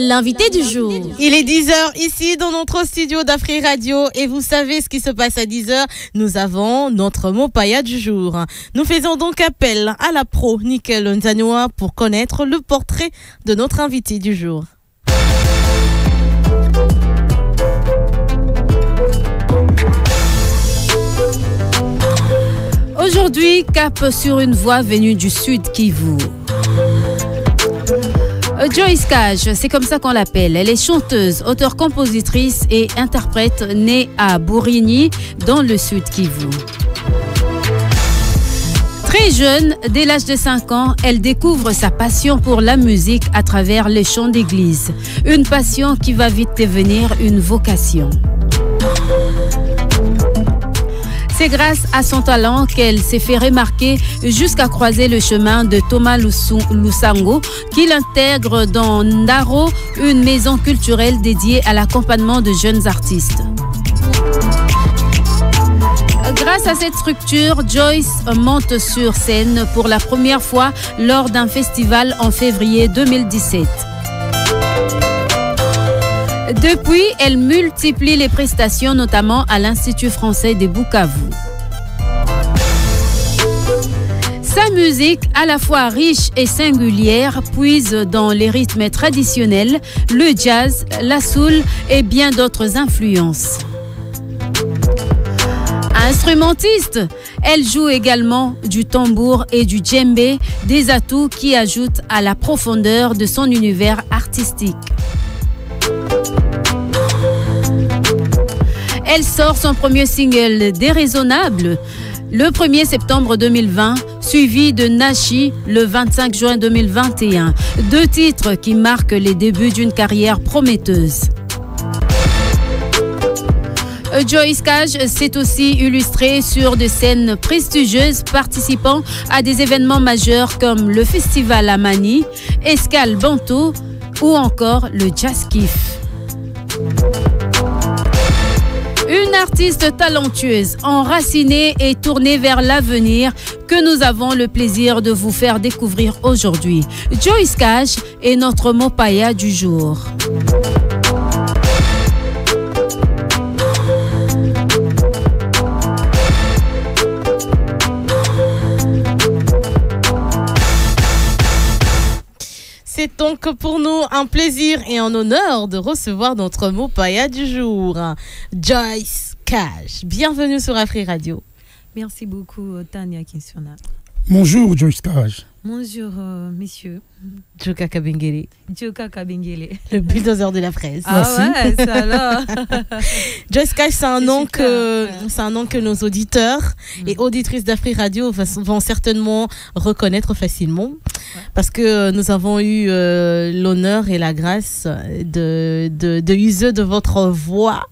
l'invité du jour. Il est 10h ici dans notre studio d'Afri Radio et vous savez ce qui se passe à 10h. Nous avons notre mot païa du jour. Nous faisons donc appel à la pro Nickel Nzanoa pour connaître le portrait de notre invité du jour. Aujourd'hui, cap sur une voie venue du Sud Kivu. Joyce Cage, c'est comme ça qu'on l'appelle. Elle est chanteuse, auteure-compositrice et interprète née à Bourigny, dans le Sud Kivu. Très jeune, dès l'âge de 5 ans, elle découvre sa passion pour la musique à travers les chants d'église. Une passion qui va vite devenir une vocation. C'est grâce à son talent qu'elle s'est fait remarquer jusqu'à croiser le chemin de Thomas Lusango, qui l'intègre dans Ndaro, une maison culturelle dédiée à l'accompagnement de jeunes artistes. Grâce à cette structure, Joyce monte sur scène pour la première fois lors d'un festival en février 2017. Depuis, elle multiplie les prestations, notamment à l'Institut français de Bukavu. Sa musique, à la fois riche et singulière, puise dans les rythmes traditionnels, le jazz, la soul et bien d'autres influences. Instrumentiste, elle joue également du tambour et du djembé, des atouts qui ajoutent à la profondeur de son univers artistique. Elle sort son premier single Déraisonnable le 1er septembre 2020, suivi de Nashi le 25 juin 2021. 2 titres qui marquent les débuts d'une carrière prometteuse. Joyce Cage s'est aussi illustrée sur des scènes prestigieuses, participant à des événements majeurs comme le Festival Amani, Escale Bantou ou encore le Jazz Kiff. Une artiste talentueuse, enracinée et tournée vers l'avenir que nous avons le plaisir de vous faire découvrir aujourd'hui. Joyce Cage est notre mot païa du jour. C'est donc pour nous un plaisir et un honneur de recevoir notre mot païa du jour, Joyce Cage. Bienvenue sur Afri Radio. Merci beaucoup, Tania Kinsona. Bonjour, Joyce Cage. Bonjour, messieurs. Joka Kabengele. Joka Kabengele. Le bulldozer de la fraise. Ah ouais, ça alors. Joyce Cage, c'est un nom que nos auditeurs et auditrices d'Afri Radio vont certainement reconnaître facilement. Ouais. Parce que nous avons eu l'honneur et la grâce de user de votre voix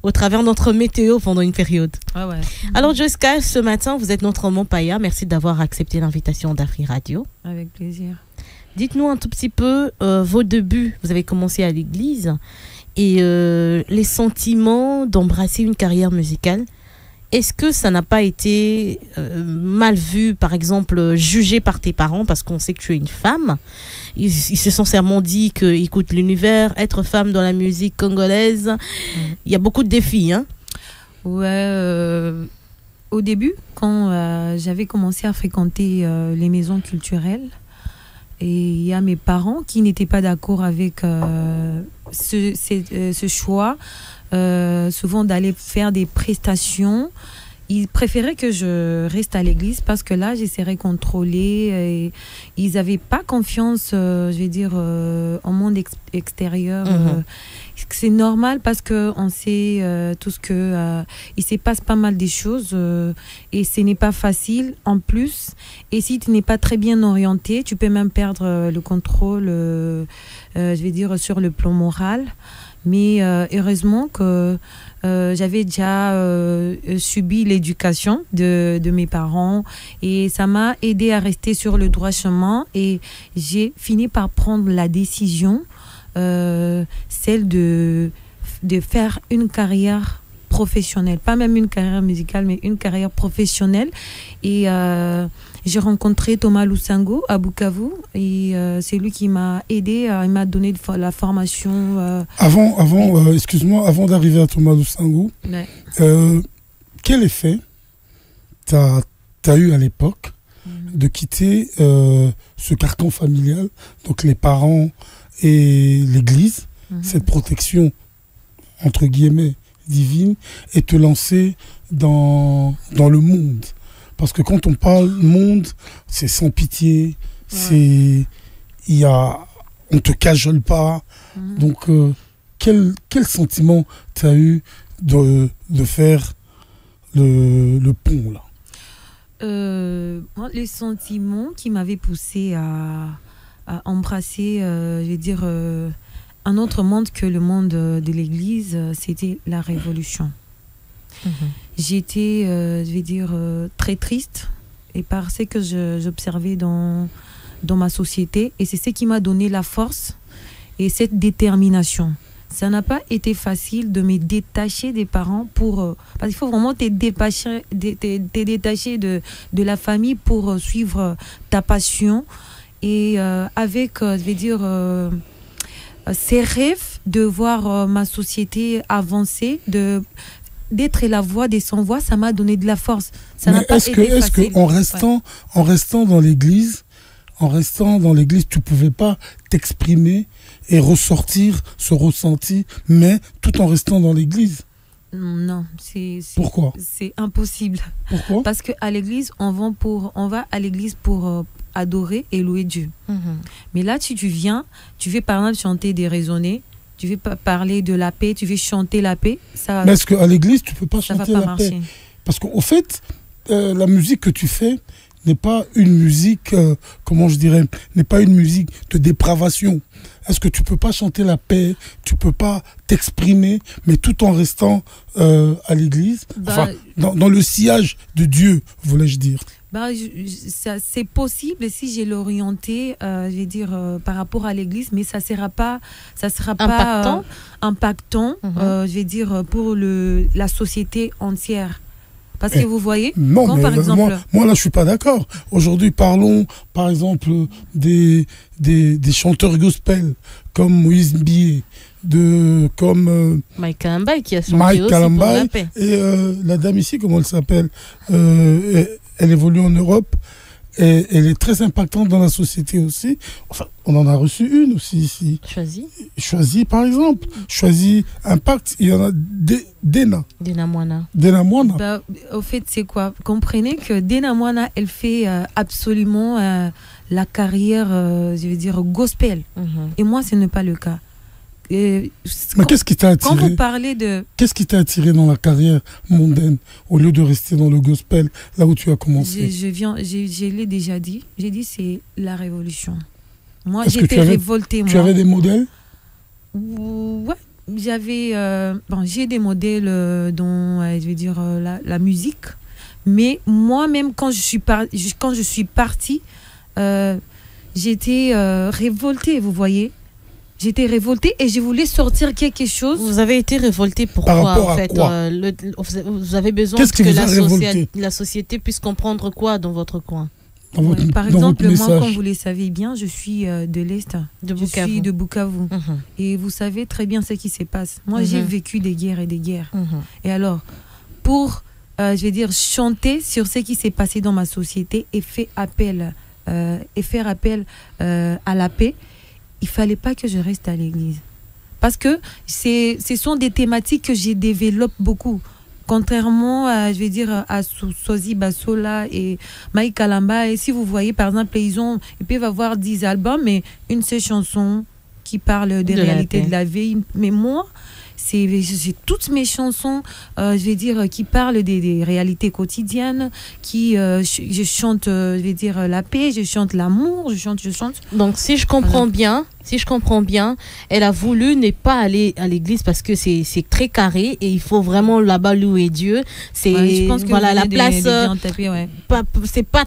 au travers de notre météo pendant une période. Ouais. Alors, Joyce Cage, ce matin, vous êtes notre mot païa. Merci d'avoir accepté l'invitation d'Afri Radio. Avec plaisir. Dites-nous un tout petit peu vos débuts. Vous avez commencé à l'église et les sentiments d'embrasser une carrière musicale. Est-ce que ça n'a pas été mal vu, par exemple, jugé par tes parents parce qu'on sait que tu es une femme? Ils se sont sincèrement dit que, écoute, l'univers, être femme dans la musique congolaise, il y a beaucoup de défis, hein? Ouais, au début, quand j'avais commencé à fréquenter les maisons culturelles, et il y a mes parents qui n'étaient pas d'accord avec ce choix, souvent d'aller faire des prestations. Ils préféraient que je reste à l'église parce que là, je serais contrôlée. Et ils n'avaient pas confiance, je vais dire, au monde extérieur. C'est normal parce qu'on sait tout ce que... il se passe pas mal des choses et ce n'est pas facile en plus. Et si tu n'es pas très bien orienté, tu peux même perdre le contrôle, je vais dire, sur le plan moral. Mais heureusement que j'avais déjà subi l'éducation de mes parents et ça m'a aidé à rester sur le droit chemin et j'ai fini par prendre la décision, celle de faire une carrière professionnelle, pas même une carrière musicale mais une carrière professionnelle et j'ai rencontré Thomas Lusango à Bukavu et c'est lui qui m'a aidé, il m'a donné la formation. Excuse-moi, avant d'arriver à Thomas Lusango, Ouais. quel effet t'as eu à l'époque de quitter ce carcan familial, donc les parents et l'église, cette protection entre guillemets divine, et te lancer dans le monde? Parce que quand on parle monde, c'est sans pitié, on te cajole pas. Donc quel sentiment t'as eu de faire le pont là? Moi, les sentiments qui m'avaient poussé à embrasser, je vais dire, un autre monde que le monde de l'Église, c'était la révolution. J'étais, je vais dire, très triste et par ce que j'observais dans ma société, et c'est ce qui m'a donné la force et cette détermination. Ça n'a pas été facile de me détacher des parents parce qu'il faut vraiment te détacher de la famille pour suivre ta passion et avec, je vais dire, ces rêves de voir ma société avancer, d'être la voix des sans-voix, ça m'a donné de la force. Ça n'a pas été facile. Est-ce que en restant dans l'église, tu pouvais pas t'exprimer et ressortir ce ressenti, mais tout en restant dans l'église? Non, Pourquoi? C'est impossible. Pourquoi? Parce qu'à l'église, on va à l'église pour adorer et louer Dieu. Mais là, si tu viens, tu veux par exemple chanter des raisonnés, tu veux parler de la paix, tu veux chanter la paix. Mais est-ce qu'à l'église, tu peux pas chanter la paix? Parce qu'au fait, la musique que tu fais n'est pas une musique, n'est pas une musique de dépravation. Est-ce que tu peux pas chanter la paix, tu peux pas t'exprimer, mais tout en restant à l'église, dans le sillage de Dieu, voulais-je dire? C'est possible si j'ai l'orienté, je vais dire, par rapport à l'église, mais ça sera pas impactant, je vais dire, pour la société entière. Parce que vous voyez, non, quand, mais par exemple, moi là je suis pas d'accord. Aujourd'hui, parlons par exemple des chanteurs gospel comme Moïse Mbié, comme Mike Kalambay qui a chanté aussi pour la paix. Et la dame ici, comment elle s'appelle, elle évolue en Europe. Et elle est très impactante dans la société aussi. Enfin, on en a reçu une aussi ici. Choisis, par exemple. Choisis, Impact. Il y en a Dena. Dena Moana. Au fait, c'est quoi? Comprenez que Dena Moana, elle fait absolument la carrière, je veux dire, gospel. Et moi, ce n'est pas le cas. Mais qu'est-ce qui t'a attiré? Quand vous parlez de... Qu'est-ce qui t'a attiré dans la carrière mondaine au lieu de rester dans le gospel, là où tu as commencé? Je l'ai déjà dit. J'ai dit c'est la révolution. Moi, j'étais révoltée. Tu avais des modèles? Ouais. J'ai des modèles dans, je vais dire, la musique. Mais moi-même, quand je suis partie, j'étais révoltée, vous voyez. J'étais révoltée et je voulais sortir quelque chose. Vous avez été révoltée pourquoi? Par rapport en fait, à quoi? Vous avez besoin que la société puisse comprendre quoi dans votre coin? Par exemple, moi, comme vous le savez bien, je suis de l'Est. Je suis de Bukavu. Et vous savez très bien ce qui se passe. Moi, j'ai vécu des guerres et des guerres. Et alors, pour, je vais dire, chanter sur ce qui s'est passé dans ma société et faire appel à la paix, il fallait pas que je reste à l'église. Parce que ce sont des thématiques que je développe beaucoup. Contrairement à, je vais dire, à Sozi Bassola et Mike Kalambay. Et si vous voyez, par exemple, ils peuvent avoir 10 albums, mais une seule chanson qui parle des réalités de la vie. Mais moi, j'ai toutes mes chansons, je vais dire, qui parlent des réalités quotidiennes, je chante, je vais dire, la paix, je chante l'amour, je chante. Donc, si je comprends bien, elle a voulu ne pas aller à l'église parce que c'est très carré et il faut vraiment là-bas louer Dieu. Je pense que la place, c'est pas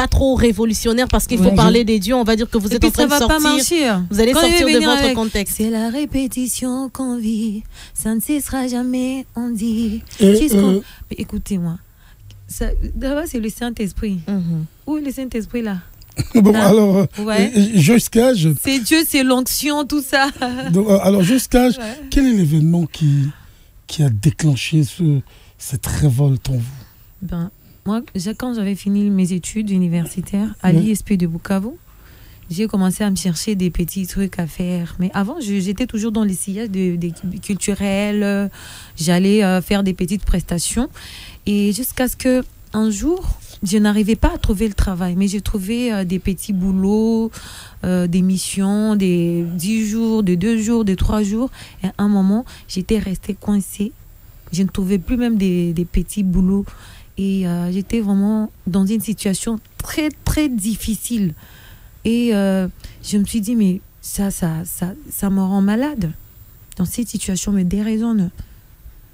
trop révolutionnaire parce qu'il faut parler des dieux. On va dire que vous êtes en train de sortir. Vous allez sortir de votre contexte. C'est la répétition qu'on vit, ça ne cessera jamais, on dit. Écoutez-moi. D'abord, c'est le Saint-Esprit. Où est le Saint-Esprit là? Bon, alors, Joyce Cage. C'est Dieu, c'est l'onction, tout ça. Donc, alors, Joyce Cage, quel est l'événement qui a déclenché cette révolte en vous? Moi, quand j'avais fini mes études universitaires à l'ISP de Bukavu, j'ai commencé à me chercher des petits trucs à faire. Mais avant, j'étais toujours dans les sillages culturels. J'allais faire des petites prestations. Et jusqu'à ce qu'un jour, je n'arrivais pas à trouver le travail. Mais j'ai trouvé des petits boulots, des missions, des 10 jours, de 2 jours, de 3 jours. Et à un moment, j'étais restée coincée. Je ne trouvais plus même des petits boulots. Et j'étais vraiment dans une situation très, très difficile. Et je me suis dit, mais ça me rend malade. Dans cette situation, me déraisonne.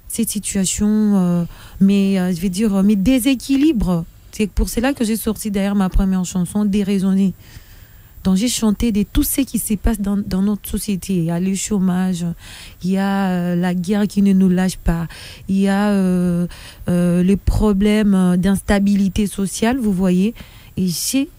Cette situation, je vais dire, mes déséquilibres. C'est pour cela que j'ai sorti derrière ma première chanson, Déraisonner. Donc j'ai chanté de tout ce qui se passe dans notre société. Il y a le chômage, il y a la guerre qui ne nous lâche pas, il y a les problèmes d'instabilité sociale, vous voyez. Et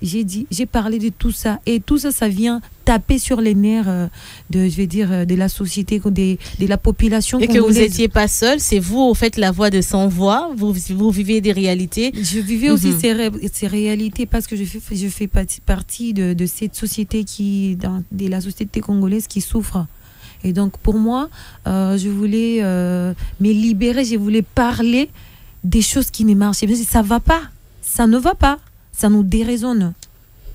j'ai parlé de tout ça. Et tout ça, ça vient taper sur les nerfs de la société, de la population et congolaise. Que vous n'étiez pas seul, c'est vous, au fait, la voix de sans voix. Vous vivez des réalités. Je vivais aussi ces réalités parce que je fais partie de cette société de la société congolaise qui souffre. Et donc, pour moi, je voulais me libérer, je voulais parler des choses qui ne marchaient pas. Ça va pas, ça ne va pas. Ça nous déraisonne,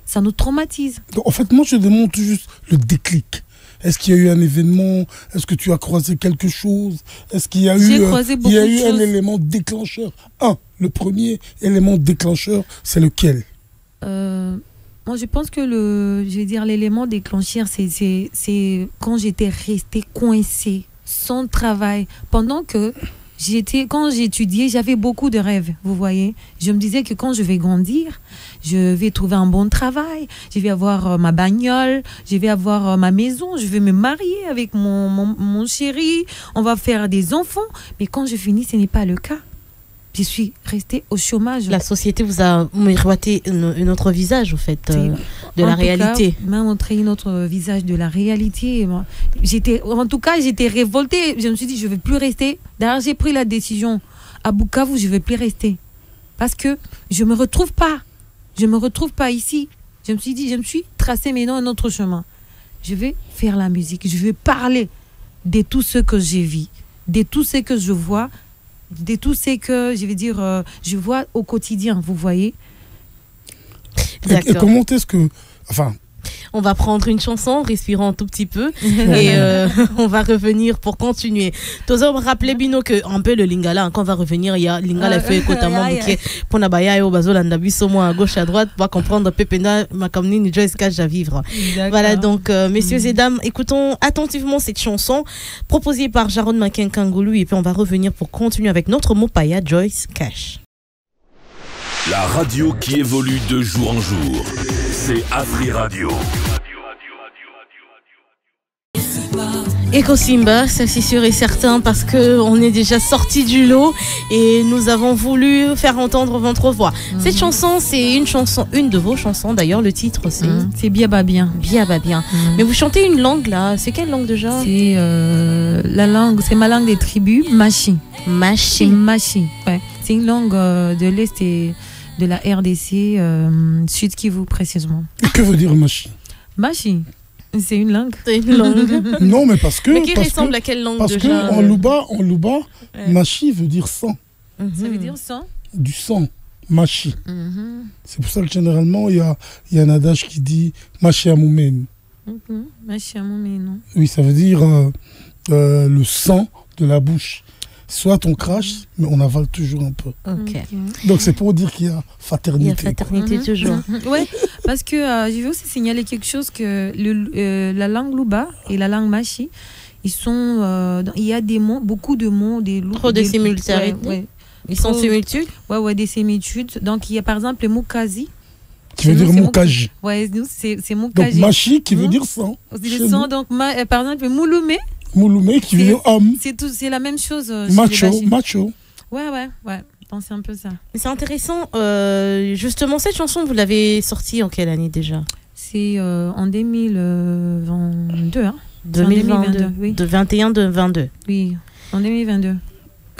ça nous traumatise. Donc, en fait, moi, je demande juste le déclic. Est-ce qu'il y a eu un événement? Est-ce que tu as croisé quelque chose? Est-ce qu'il y a eu un élément déclencheur? Le premier élément déclencheur, c'est lequel? Moi, je pense que l'élément déclencheur, c'est quand j'étais restée coincée, sans travail, pendant que quand j'étudiais, j'avais beaucoup de rêves, vous voyez. Je me disais que quand je vais grandir, je vais trouver un bon travail, je vais avoir ma bagnole, je vais avoir ma maison, je vais me marier avec mon chéri, on va faire des enfants. Mais quand je finis, ce n'est pas le cas. Je suis restée au chômage. La société vous a miroité un autre visage, au fait, de la réalité. M'a montré un autre visage de la réalité. J'étais révoltée. Je me suis dit, je ne vais plus rester. D'ailleurs, j'ai pris la décision. À Bukavu, je ne vais plus rester. Parce que je ne me retrouve pas. Je ne me retrouve pas ici. Je me suis dit, je me suis tracé maintenant un autre chemin. Je vais faire la musique. Je vais parler de tout ce que j'ai vu, de tout ce que je vois, de tout ce que, je vois au quotidien, vous voyez. Et comment est-ce que... Enfin... On va prendre une chanson, respirons un tout petit peu, et on va revenir pour continuer. Tozo, rappelez Bino que un peu le lingala, quand on va revenir, il y a lingala fait notamment pour Nabaya et au Bazola Ndabiso, moi à gauche à droite, pour comprendre Pependa, Makamni, Joyce Cage à vivre. Voilà, donc messieurs et dames, écoutons attentivement cette chanson proposée par Jaron Makenkangoulou, et puis on va revenir pour continuer avec notre mopaya Joyce Cage. La radio qui évolue de jour en jour, c'est Afri Radio. Echo Simba, ça c'est sûr et certain, parce qu'on est déjà sorti du lot et nous avons voulu faire entendre votre voix. Cette chanson, c'est une de vos chansons d'ailleurs, le titre c'est Biaba Bien. Biaba Bien. Mais vous chantez une langue là, c'est quelle langue déjà? C'est c'est ma langue des tribus, Machi. Machi. Machi, ouais. C'est une langue de l'Est et de la RDC, Sud Kivu précisément. Que veut dire Machi? Machi, c'est une langue. C'est une langue. Non, mais parce que... Mais qui ressemble à quelle langue parce déjà? Parce qu'en Louba, Machi veut dire sang. Ça veut dire sang? Du sang, Machi. C'est pour ça que généralement, il y a un adage qui dit Machi Amoumen. Machi Amoumen, non? Oui, ça veut dire le sang de la bouche. Soit on crache, mais on avale toujours un peu. Okay. Donc c'est pour dire qu'il y a fraternité. Il y a fraternité toujours. Oui, parce que je veux aussi signaler quelque chose, que la langue Louba et la langue Machi, il y a des mots, beaucoup de mots, trop de similitudes. Ouais. Ils sont similitudes. Ouais, des similitudes. Donc il y a par exemple le mot Kazi. Qui veut dire Moukaji. Ouais, nous c'est Moukaji. Donc Machi qui veut dire sang. Le sang, donc par exemple Mouloumé. Mouloumé qui veut dire homme. C'est la même chose. Macho. Ouais. pense que c'est un peu ça. Mais c'est intéressant. Justement, cette chanson, vous l'avez sortie en quelle année déjà? C'est en 2022. Hein. 2022. Oui. De 21 de 22. Oui, en 2022.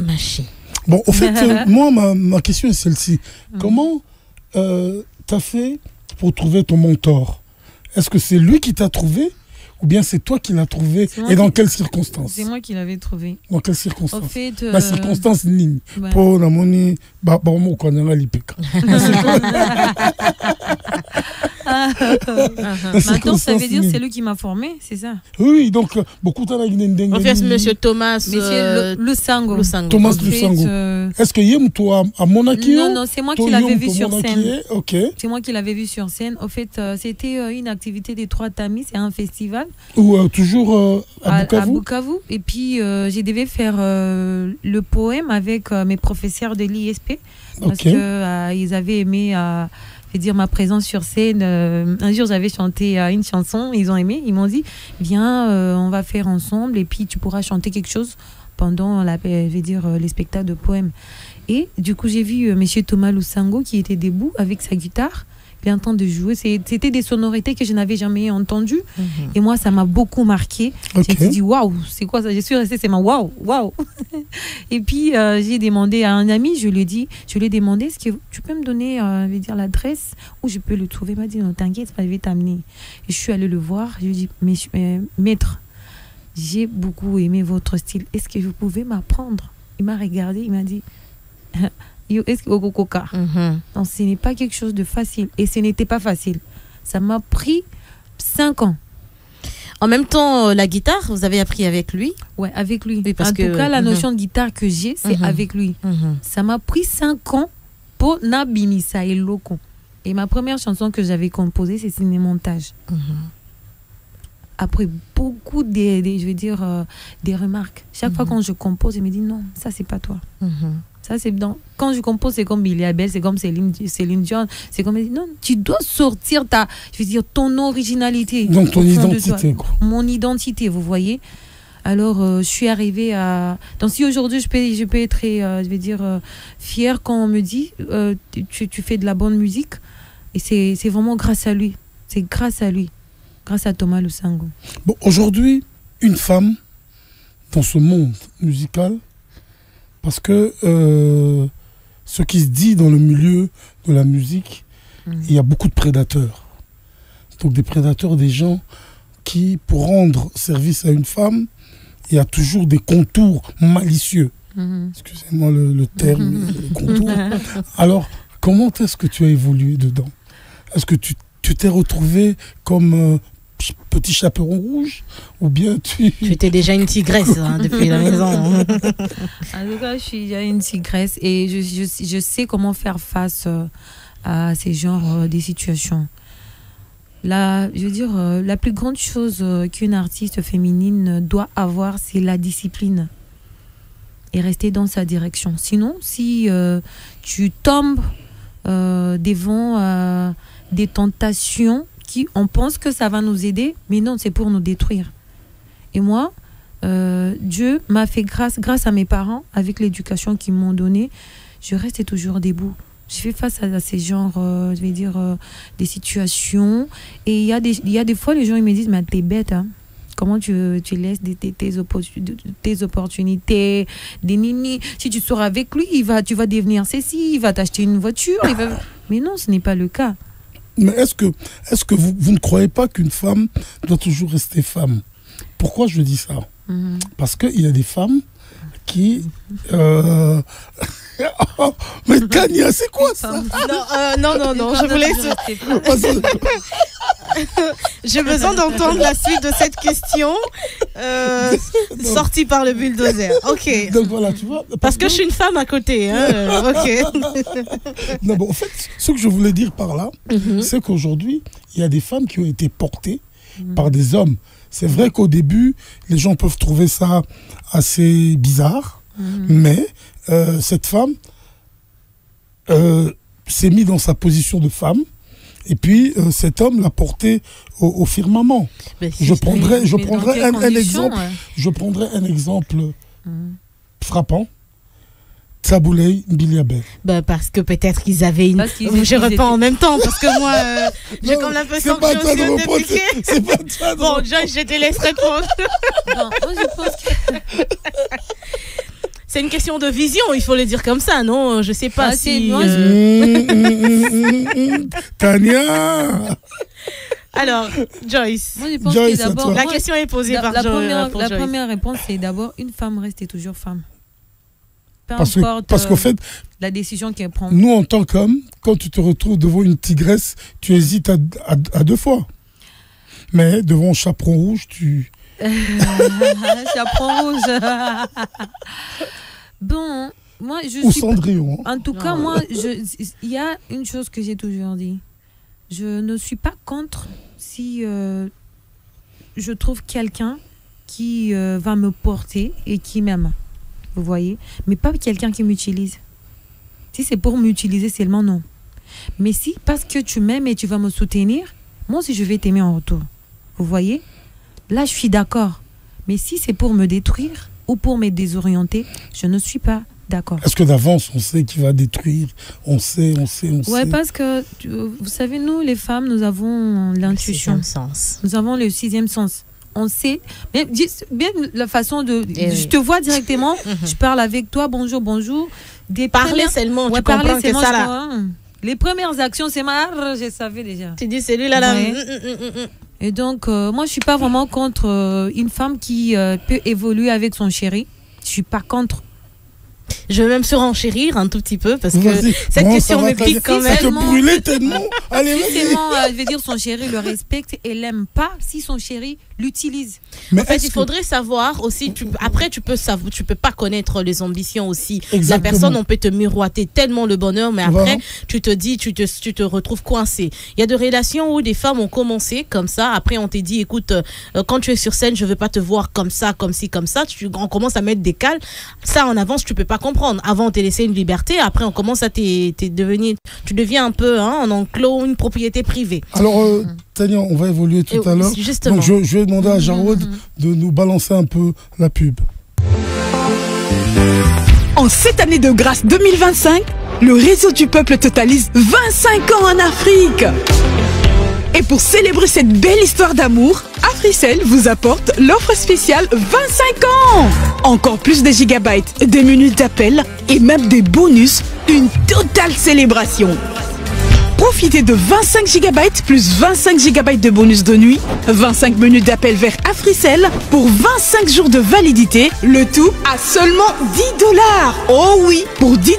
Machine. Bon, au fait, moi, ma question est celle-ci. Comment t'as fait pour trouver ton mentor? Est-ce que c'est lui qui t'a trouvé ou bien c'est toi qui l'as trouvé et dans quelles circonstances? C'est moi qui l'avais trouvé. Dans quelles circonstances? En fait, la circonstance ni ouais. pour la monnaie, bah on connaît la l'IPK. Maintenant, ça veut dire c'est lui qui m'a formé, c'est ça? Oui, donc beaucoup de gens. En fait, monsieur Thomas Lusango. Thomas Lusango. Est-ce que Yem toi à Monaco? Non, c'est moi qui l'avais vu sur scène. Ok. C'est moi qui l'avais vu sur scène. En fait, c'était une activité des Trois Tamis, c'est un festival. Ou toujours à Bukavu. À Bukavu. Et puis, je devais faire le poème avec mes professeurs de l'ISP. Parce qu'ils avaient aimé ma présence sur scène. Un jour, j'avais chanté une chanson. Ils ont aimé. Ils m'ont dit, viens, on va faire ensemble. Et puis, tu pourras chanter quelque chose pendant les spectacles de poèmes. Et du coup, j'ai vu monsieur Thomas Lusango qui était debout avec sa guitare. Il est en train de jouer. C'était des sonorités que je n'avais jamais entendues. Et moi, ça m'a beaucoup marqué. J'ai dit, waouh, c'est quoi ça? Je suis restée, c'est ma waouh. Et puis, j'ai demandé à un ami, je lui ai demandé, est-ce que tu peux me donner l'adresse où je peux le trouver? Il m'a dit, non, t'inquiète pas, je vais t'amener. Et je suis allée le voir. Je lui ai dit, maître, j'ai beaucoup aimé votre style. Est-ce que vous pouvez m'apprendre? Il m'a regardé, il m'a dit, est-ce que non, ce n'est pas quelque chose de facile. Et ce n'était pas facile. Ça m'a pris 5 ans. En même temps, la guitare, vous avez appris avec lui? Ouais, avec lui. Oui, parce en tout cas, la notion de guitare que j'ai, c'est avec lui. Ça m'a pris 5 ans pour Nabimisa et Loko. Et ma première chanson que j'avais composée, c'est Ciné-Montage. Après beaucoup des remarques. Chaque fois quand je compose, je me dis non, ça c'est pas toi. Ça, quand je compose, c'est comme Billy Abel, c'est comme Céline Dion, c'est comme non, tu dois sortir ton originalité. Donc ton identité, quoi. Mon identité, vous voyez. Alors, je suis arrivée à. Donc, si aujourd'hui je peux être, fière quand on me dit, tu fais de la bonne musique, et c'est vraiment grâce à lui. C'est grâce à lui, grâce à Thomas Lusango. Bon, aujourd'hui, une femme dans ce monde musical. Parce que ce qui se dit dans le milieu de la musique, il y a beaucoup de prédateurs. Donc des prédateurs, des gens qui, pour rendre service à une femme, il y a toujours des contours malicieux. Excusez-moi le terme, les contours. Alors, comment est-ce que tu as évolué dedans? Est-ce que tu t'es retrouvé comme petit chaperon rouge ou bien tu étais déjà une tigresse depuis la maison? En tout cas, je suis déjà une tigresse et je sais comment faire face à ces genres de situations. La plus grande chose qu'une artiste féminine doit avoir, c'est la discipline et rester dans sa direction. Sinon, si tu tombes devant des tentations, on pense que ça va nous aider, mais non, c'est pour nous détruire. Et moi, Dieu m'a fait grâce à mes parents, avec l'éducation qu'ils m'ont donnée, je reste toujours debout. Je fais face à ces genres, des situations. Et il y a des fois, les gens ils me disent, mais t'es bête, hein. Comment tu laisses tes opportunités, des nini. Si tu sors avec lui, tu vas devenir ceci, il va t'acheter une voiture. Mais non, ce n'est pas le cas. Mais est-ce que vous ne croyez pas qu'une femme doit toujours rester femme? Pourquoi je dis ça? Parce qu'il y a des femmes qui... Mais Kania, c'est quoi ça? Non, je voulais... J'ai besoin d'entendre la suite de cette question sortie par le bulldozer. Ok. Donc voilà, tu vois. Parce que je suis une femme à côté. Ok. Non, bon, en fait, ce que je voulais dire par là, c'est qu'aujourd'hui, il y a des femmes qui ont été portées par des hommes. C'est vrai qu'au début, les gens peuvent trouver ça assez bizarre, mais cette femme s'est mise dans sa position de femme. Et puis, cet homme l'a porté au firmament. Je prendrai un exemple frappant. Taboulay Biliabel. Parce que peut-être qu'ils avaient une... Je reprends en même temps, parce que moi, j'ai comme l'impression que j'ai aussi dépiqué. C'est pas ça. Bon, Joyce, je te laisse répondre. Non, moi, je pense que... C'est une question de vision, il faut le dire comme ça, non? Je sais pas si... Tania. Alors, Joyce. Moi, je pense Joyce, que d'abord... La question est posée par Joyce. La première réponse, c'est d'abord, une femme reste toujours femme. Peu Parce importe qu'en fait, la décision qu'elle prend. nous, en tant qu'hommes, quand tu te retrouves devant une tigresse, tu hésites à deux fois. Mais devant un chaperon rouge, tu... Chaperon rouge. Bon, moi, je Ou suis... Cendrillon. En tout cas, moi, il y a une chose que j'ai toujours dit. Je ne suis pas contre si je trouve quelqu'un qui va me porter et qui m'aime. Vous voyez? Mais pas quelqu'un qui m'utilise. Si c'est pour m'utiliser seulement, non. Mais si, parce que tu m'aimes et tu vas me soutenir, moi aussi, je vais t'aimer en retour. Vous voyez? Là, je suis d'accord. Mais si c'est pour me détruire ou pour me désorienter, je ne suis pas d'accord. Est-ce que d'avance, on sait qui va détruire? On sait. Ouais, parce que, vous savez, nous, les femmes, nous avons l'intuition. Le sixième sens. Nous avons le sixième sens. On sait, bien la façon de... je te vois directement, je parle avec toi, bonjour. Parler seulement, tu comprends que ça là. Les premières actions, c'est je savais déjà. Tu dis celui-là là. Et donc, moi, je suis pas vraiment contre une femme qui peut évoluer avec son chéri. Je suis pas contre. Je vais même surenchérir un tout petit peu parce que cette question me pique quand même. Ça te brûlait tellement. Allez, je veux dire, son chéri le respecte et l'aime pas si son chéri l'utilise. Mais en fait, il faudrait savoir aussi. Après, tu peux pas connaître les ambitions aussi. Exactement. La personne, on peut te miroiter tellement le bonheur, mais après, tu te dis, tu te retrouves coincé. Il y a des relations où des femmes ont commencé comme ça. Après, on t'a dit, écoute, quand tu es sur scène, je veux pas te voir comme ça, comme ci, comme ça. On commence à mettre des cales. Ça, en avance, tu peux pas comprendre. Avant, on t'a laissé une liberté. Après, on commence à tu deviens un peu un enclos, une propriété privée. Alors, Tania, on va évoluer tout à l'heure. Justement. Donc, je vais demander à Jarod de nous balancer un peu la pub. En cette année de grâce 2025, le Réseau du Peuple totalise 25 ans en Afrique. Et pour célébrer cette belle histoire d'amour, Africell vous apporte l'offre spéciale 25 ans. Encore plus de gigabytes, des minutes d'appel et même des bonus, une totale célébration. Profitez de 25 GB plus 25 GB de bonus de nuit, 25 minutes d'appel vers Africell pour 25 jours de validité, le tout à seulement $10. Oh oui, pour $10,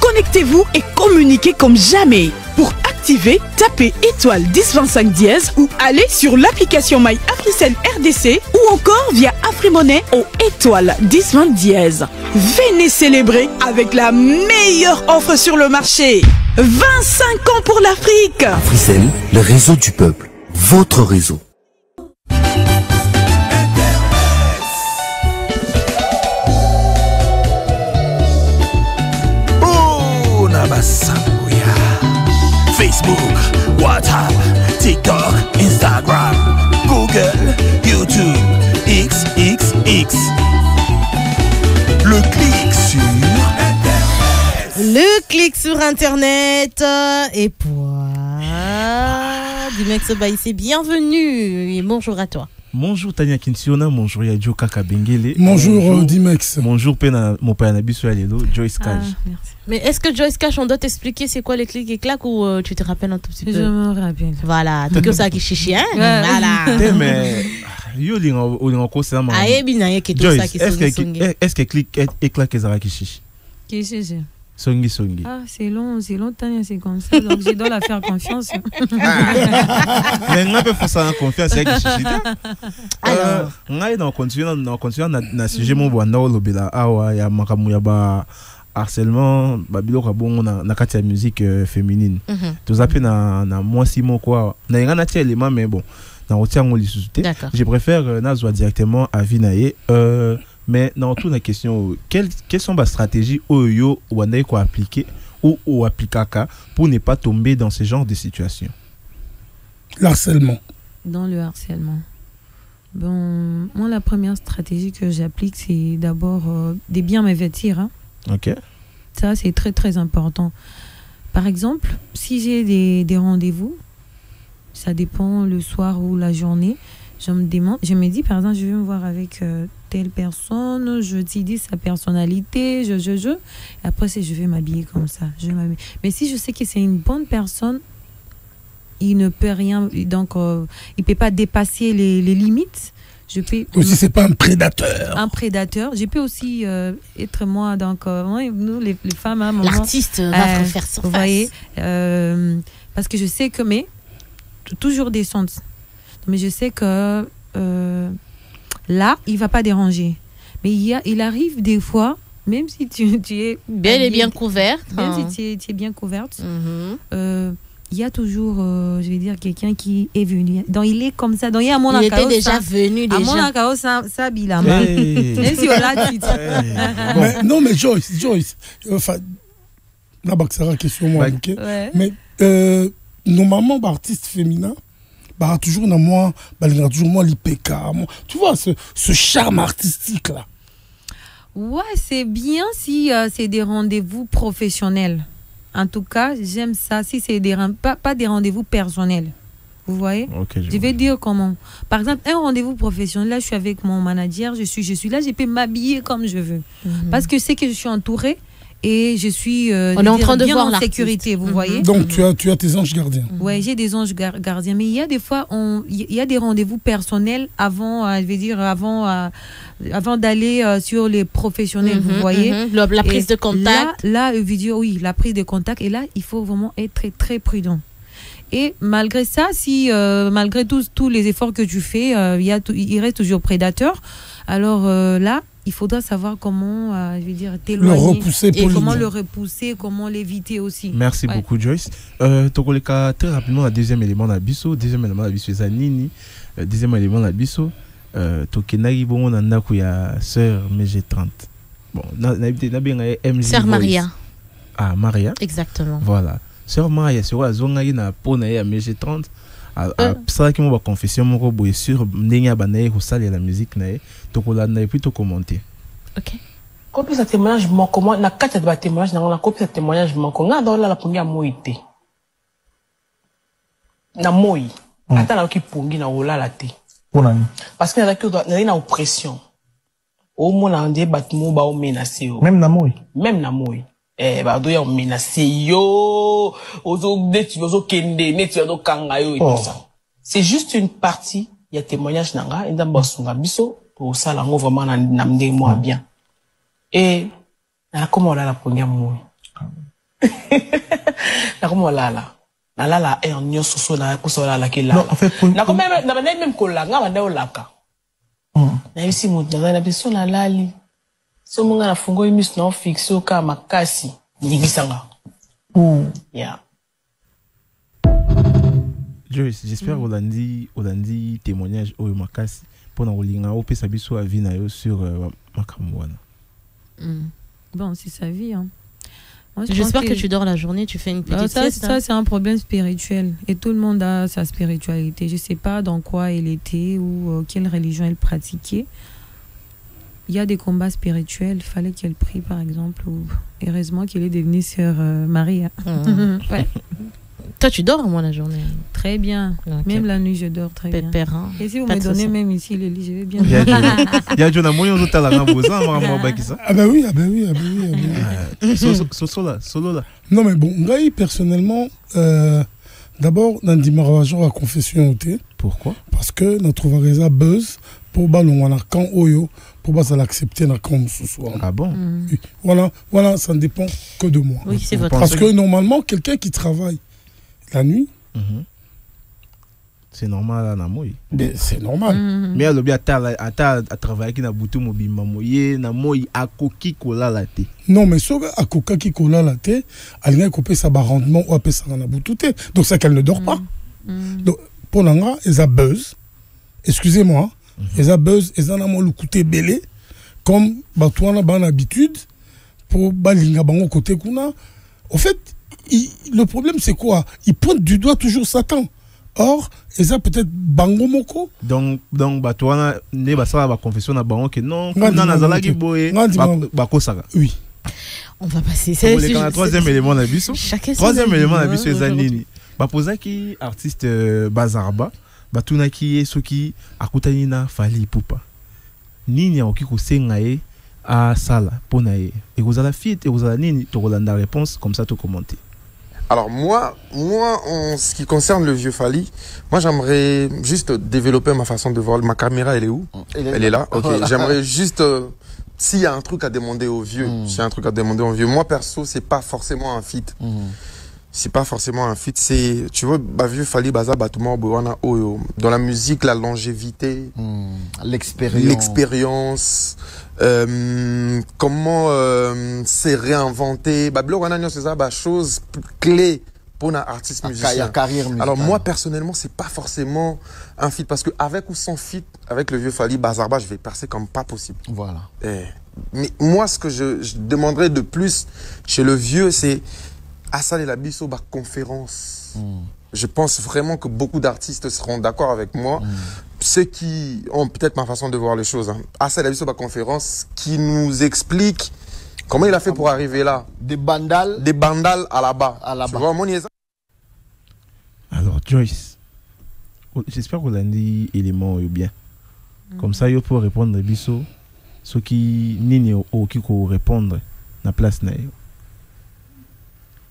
connectez-vous et communiquez comme jamais. Pour activer, tapez étoile 1025 dièse ou allez sur l'application My Africell RDC ou encore via Afrimonnaie au étoile 1020 dièse. Venez célébrer avec la meilleure offre sur le marché. 25 ans pour l'Afrique. Africell, le réseau du peuple. Votre réseau. Oh, Nabasambouya. Facebook, WhatsApp, TikTok, Instagram, Google, YouTube, XXX. Le clic sur Internet. Le clic sur Internet. Et pour Dimex Baïsé, bienvenue et bonjour à toi. Bonjour Tania Kinsiona, bonjour Yadjo Kaka Bengele. Bonjour Dimex. Bonjour mon père Nabiso Alelo, Joyce Cash. Mais est-ce que Joyce Cash, on doit t'expliquer c'est quoi les clics et clacs ou tu te rappelles un tout petit peu? Je me rappelle. Voilà, t'es que ça qui chichi, hein? Voilà. Mais yo lingo c'est ma. Aïe bina yé que tout ça qui songi. Est-ce que clic et clac ezara qui chichi? Qui chichi? Songi. Ah, c'est long, Tania, c'est comme ça. Donc, je dois la faire confiance. Mais on peut faire ça en confiance avec chichi. Alors, on continue na sujet mon bwana lobela awa ya makamu ya ba harcèlement babilo ka bon na kati ya musique féminine. To zappé na moi simo quoi. Na ngana tia élément mais bon, na retient ngoli susute. Je préfère nazwa directement à Vinaye mais dans toute la question, quelles sont les stratégies Oyo ou Anaï qu'on appliquer ou appliquer pour ne pas tomber dans ce genre de situation? L'harcèlement. Dans le harcèlement. Bon, moi, la première stratégie que j'applique, c'est d'abord de bien me vêtir. Hein. Ok. Ça, c'est très, très important. Par exemple, si j'ai des rendez-vous, ça dépend le soir ou la journée, je me dis, par exemple, je vais me voir avec telle personne, je dis sa personnalité, et après, je vais m'habiller comme ça. Mais si je sais que c'est une bonne personne, il ne peut rien, donc il ne peut pas dépasser les limites. Aussi, c'est pas un prédateur. Un prédateur. Je peux aussi être moi, donc nous les femmes, hein, l'artiste va faire surface. Vous voyez, parce que je sais que toujours des sens. Mais je sais que là, il va pas déranger. Mais il arrive des fois, même si tu es bel et bien couverte, même si tu es bien couverte. Il y a toujours, je vais dire, quelqu'un qui est venu. Donc, il est comme ça. Donc, il y a mon était déjà venu. À mon acao, ça bila. Même si on l'a non, mais Joyce, enfin, là, c'est la question, moi, ok. Mais, normalement, artiste féminin, toujours moi, l'IPK. Tu vois, ce charme artistique-là. Ouais, c'est bien si c'est des rendez-vous professionnels. En tout cas, j'aime ça. Si c'est pas des rendez-vous personnels. Vous voyez? Okay, je vais dire comment. Par exemple, un rendez-vous professionnel, là, je suis avec mon manager, je suis là, je peux m'habiller comme je veux. Parce que c'est que je suis entourée et je suis on est en train de bien voir en sécurité, vous voyez? Donc, tu as tes anges gardiens. Oui, j'ai des anges gardiens. Mais il y a des fois, il y a des rendez-vous personnels avant, je vais dire, avant d'aller sur les professionnels, vous voyez. La prise de contact. Là, oui, la prise de contact. Et là, il faut vraiment être très, très prudent. Et malgré ça, malgré tous les efforts que tu fais, il reste toujours prédateur. Alors là, il faudra savoir comment, je vais dire, t'éloigner. Comment le repousser, comment l'éviter aussi. Merci beaucoup, Joyce. Tokoleka, très rapidement, le deuxième élément d'Abisso. Deuxième élément d'Abisso, c'est Nini. Deuxième élément d'Abisso. Tokenagi bon on a ya sœur MG30. Bon, sœur Maria. Ah, Maria. Exactement. Voilà. Sœur Maria, c'est quoi zonga na pona ya MG30. Ça qui m'a confession mon robot sur ndenya banaye ko sala la musique na tokola na plutôt commenter. OK. Copie sa témoignage mon comment na kata de témoignage na copie sa témoignage mon nga dans la première moïté. Na moi. Ata na ki pongi na ola la té. Parce qu'il y a une oppression. Au moins, on dit battement ba menacé. Même na moi. Même na moi. Ba do ya menacé yo. Ozo de tu ozo kende, ne tu ozo kanga yo et tout ça. C'est juste une partie. Il y a témoignage nanga et dans basunga biso pour ça là vraiment na mde moi bien. Et na comment là la première moi. Na comment là. La et en nyo soso na kosola la ki la. Non, en fait na comme même kola nga banda olaka. Na yisi mutu na biso na lali. So munga na fungo imis na fixo ka makasi nyigisanga. Yeah. Joyce, j'espère Olandi témoignage au makasi pour na olinga o pesa biso avis na yo sur makamwana. Bon, c'est sa vie hein. J'espère que tu dors la journée, tu fais une petite sieste. Ça, c'est un problème spirituel. Et tout le monde a sa spiritualité. Je ne sais pas dans quoi elle était ou quelle religion elle pratiquait. Il y a des combats spirituels. Il fallait qu'elle prie, par exemple. Ou heureusement qu'elle est devenue sœur Maria. Ouais. Toi, tu dors moi la journée? Très bien. Okay. Même la nuit, je dors très bien. Et si vous me donnez même ici le lit, je vais bien. Il y a John Amoy, on a la rambosa, ah ben oui. Solo là. Non mais bon, Ngaï, personnellement, d'abord, dans le dimanche, la confession ôtée. Pourquoi? Parce que notre Vareza buzz pour ballon on a quand oyo pour pas l'accepter dans comme ce soir. Ah bon? Oui. Voilà, ça ne dépend que de moi. Oui, c'est votre. Parce que normalement, quelqu'un qui travaille la nuit, c'est normal à Namoy. C'est normal. Mais à l'objet à travailler qui n'a boutou mobile moye na moy à coquille cola la thé. Non mais sauf à coquille cola la thé, elle a coupé sa rendement ou à sa na boutouté. Donc c'est qu'elle ne dort pas. Donc pour l'anga, elle a buzz. Excusez-moi, elle a buzz, elle a le côté belé comme batouana ban habitude pour balinga bango côté kuna. En fait, le problème c'est quoi? Ils pointent du doigt toujours Satan. Or, et ça peut-être bango moko. Donc batouana ne basala ba confession na bango que non, na nazala ki boye bako saka. Oui. On va passer. C'est le troisième élément d'Abisso. Troisième élément d'Abisso, les Zanini. Bapozaki, artiste Bazarba, Batunaki, Soki, Akutanina, Fali Poupa. Nini Okiko Sengae à Sala, Ponae. Et vous avez la fille, et vous avez Nini, tu as la réponse, comme ça, tu commentes. Alors moi, en ce qui concerne le vieux Fali, moi j'aimerais juste développer ma façon de voir. Ma caméra, elle est où? Elle est là. Ok. Voilà. J'aimerais juste, s'il y a un truc à demander aux vieux, Moi perso, c'est pas forcément un feat. C'est pas forcément un feat. C'est, tu vois, vieux Fali Baza Batuma Bowana Oyo. Dans la musique, la longévité, l'expérience. Comment c'est réinventé, c'est ça, chose clé pour un artiste musicien. Alors moi personnellement, c'est pas forcément un feat parce que avec ou sans feat, avec le vieux Fali Bazarba, je vais percer comme pas possible. Voilà. Mais moi, ce que je demanderais de plus chez le vieux, c'est Assal et la Bisso conférence. Je pense vraiment que beaucoup d'artistes seront d'accord avec moi. Ceux qui ont peut-être ma façon de voir les choses. Assal et la Bisso conférence qui nous explique comment il a fait pour arriver là. Des bandales à là-bas. Tu vois, alors, Joyce, j'espère que vous avez dit élément bien. Comme ça, il faut répondre à Bisso. Ceux qui n'ont qui répondre na place na yo.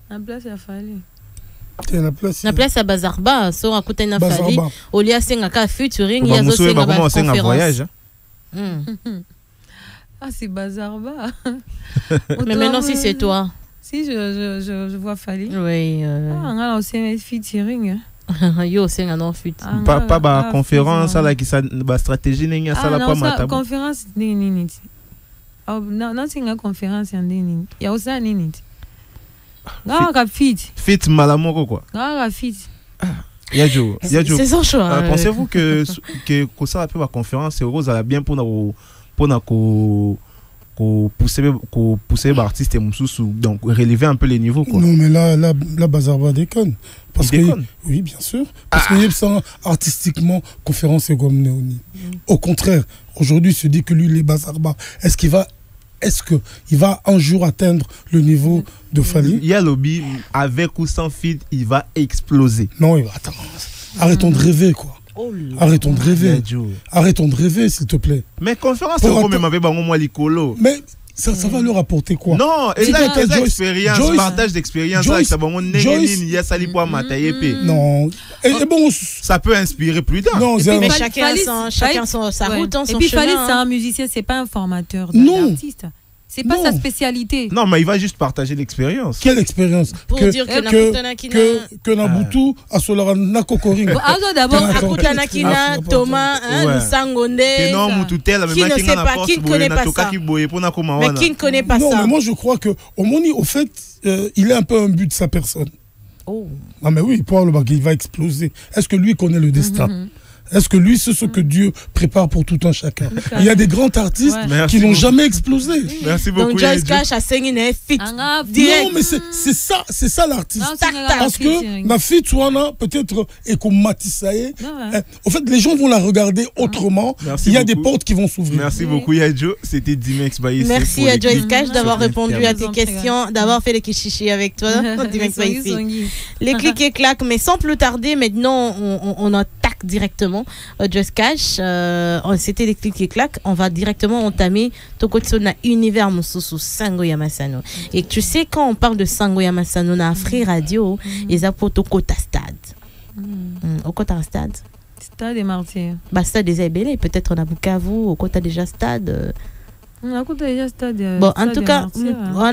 Na place à Fali. Na place à Bazarba, so akuta na Fali. Olia senga ka featuring, ya zo senga ba conférence. Voyage. Ah, c'est Bazarba. Mais maintenant si c'est toi. Si je vois Fali. Oui. Ah, on a aussi featuring. Yo senga non fit. Pas ba conférence là qui ça ba stratégie ninga ça la pas mata. Conférence nini. Ah, non senga conférence ya nini. Ya osa nini. Fit malamoko quoi. Yadjo. C'est son choix. Pensez-vous que ça peut la conférence c'est rose à la bien pour pousser l'artiste et donc relever un peu les niveaux quoi. Non mais là Bazarba déconne parce que oui bien sûr parce que ça artistiquement conférence et comme Néoni. Au contraire, aujourd'hui se dit que lui les Bazarba, est-ce qu'il va un jour atteindre le niveau de Fali? Il y a lobby, avec ou sans feed, il va exploser. Non, il va attendre. Arrêtons de rêver, quoi. Arrêtons de rêver. Arrêtons de rêver, s'il te plaît. Mais conférence, c'est même avec moi l'icolo. Mais ça va leur apporter quoi? Non, et là, expérience, partage d'expérience, non. Et bon, ça peut inspirer plus tard. Non, mais chacun sa route, son chemin. Et puis Fali, c'est un musicien, c'est pas un formateur d'artiste. C'est pas sa spécialité. Non, mais il va juste partager l'expérience. Quelle expérience? Pour dire que Nabutu a Solara Nakokoring. D'abord, Akutanakina, Thomas, Lusangonde. Qui ne sait pas, qui ne connaît pas ça. Mais qui ne connaît pas ça? Non, mais moi je crois que Omoni, au fait, il est un peu un but de sa personne. Oh. Ah, mais oui, pour le bac, il va exploser. Est-ce que lui connaît le destin? Est-ce que lui, c'est ce que Dieu prépare pour tout un chacun? Il y a des grands artistes qui n'ont jamais explosé. Merci beaucoup. Donc Joyce Cash a signé une fit. Non, mais c'est ça l'artiste. Parce que ma fille, Touana, peut-être, et comme Matissae, au fait, les gens vont la regarder autrement. Il y a des portes qui vont s'ouvrir. Merci beaucoup, Yadjo. C'était Dimex Baïs. Merci à Joyce Cash d'avoir répondu à tes questions, d'avoir fait les kichichis avec toi, Dimex Baïs. Les clics et claques, mais sans plus tarder, maintenant, on attaque directement. Just Cash, c'était des clics et claques. On va directement entamer Tokotsona univers Mususu Sango Yamasano. Et tu sais, quand on parle de Sango Yamasano, na Free Radio, ils apportent au Kota Stade. Au Kota Stade. Stade des Martyrs. Bah, Stade des Aibélés, peut-être on a Bukavu, au Kota déjà Stade. On a déjà stade. Bon, en tout cas, en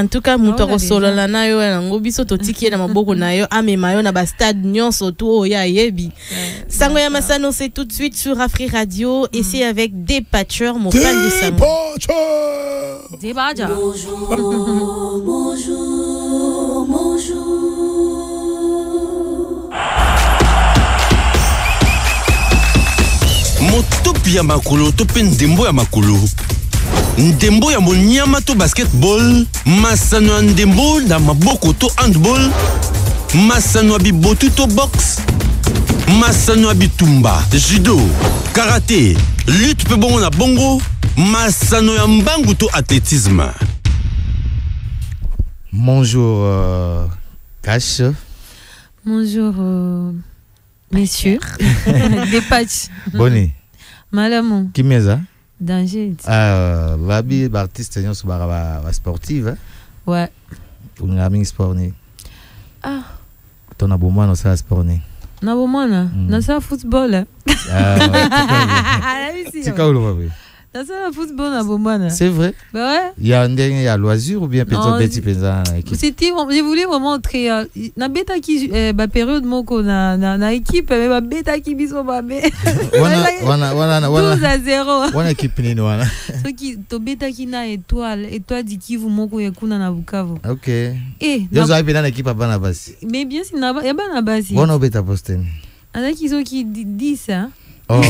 tout cas, mutoro solo la na yo na ngobiso to tiki na maboko na yo amema yo na ba stade nyonso to ya yebi. Sango Yamasano, c'est tout de suite sur Afri Radio et c'est avec Dépatcher, mon fan de Sango. Dépatcher. Bonjour, bonjour, bonjour. Motopi ya makolo to pe ndembo ya makolo. Ndembo ya monyama to basketball, masano ya ndembo na maboko to handball, masano ya bibotu to box, masano ya bitumba, judo, karaté, lutte pe bongo na bongo, masano ya mbangu to athlétisme. Bonjour, Cash. Bonjour, messieurs. Des patchs. Bonne. Malamon. Qui m'est ça? Danger. Babi, artiste, nous sommes sportive. Ouais. Pour une amie sport. Ah. Ton abonnement, non, c'est sport. Nabomana, non, c'est football. C'est quoi le babi? C'est un football à Bomana. C'est vrai? Bah ouais. Il y a un dernier à loisir ou bien petit paysan? C'était, je voulais vous montrer. Na bêta qui, bah période moko na équipe, mais ma bêta qui biso ma bé. 12-0. Wana équipe ni wana. Ce qui, to bêta qui na étoile dit qui vous moko yakuna na Bukavu. Ok. Eh. Yo za bêta na équipe à Banabasi. Mais bien si na ya Banabasi. Wana bêta posten. Ana qui sont qui dit ça. Oh.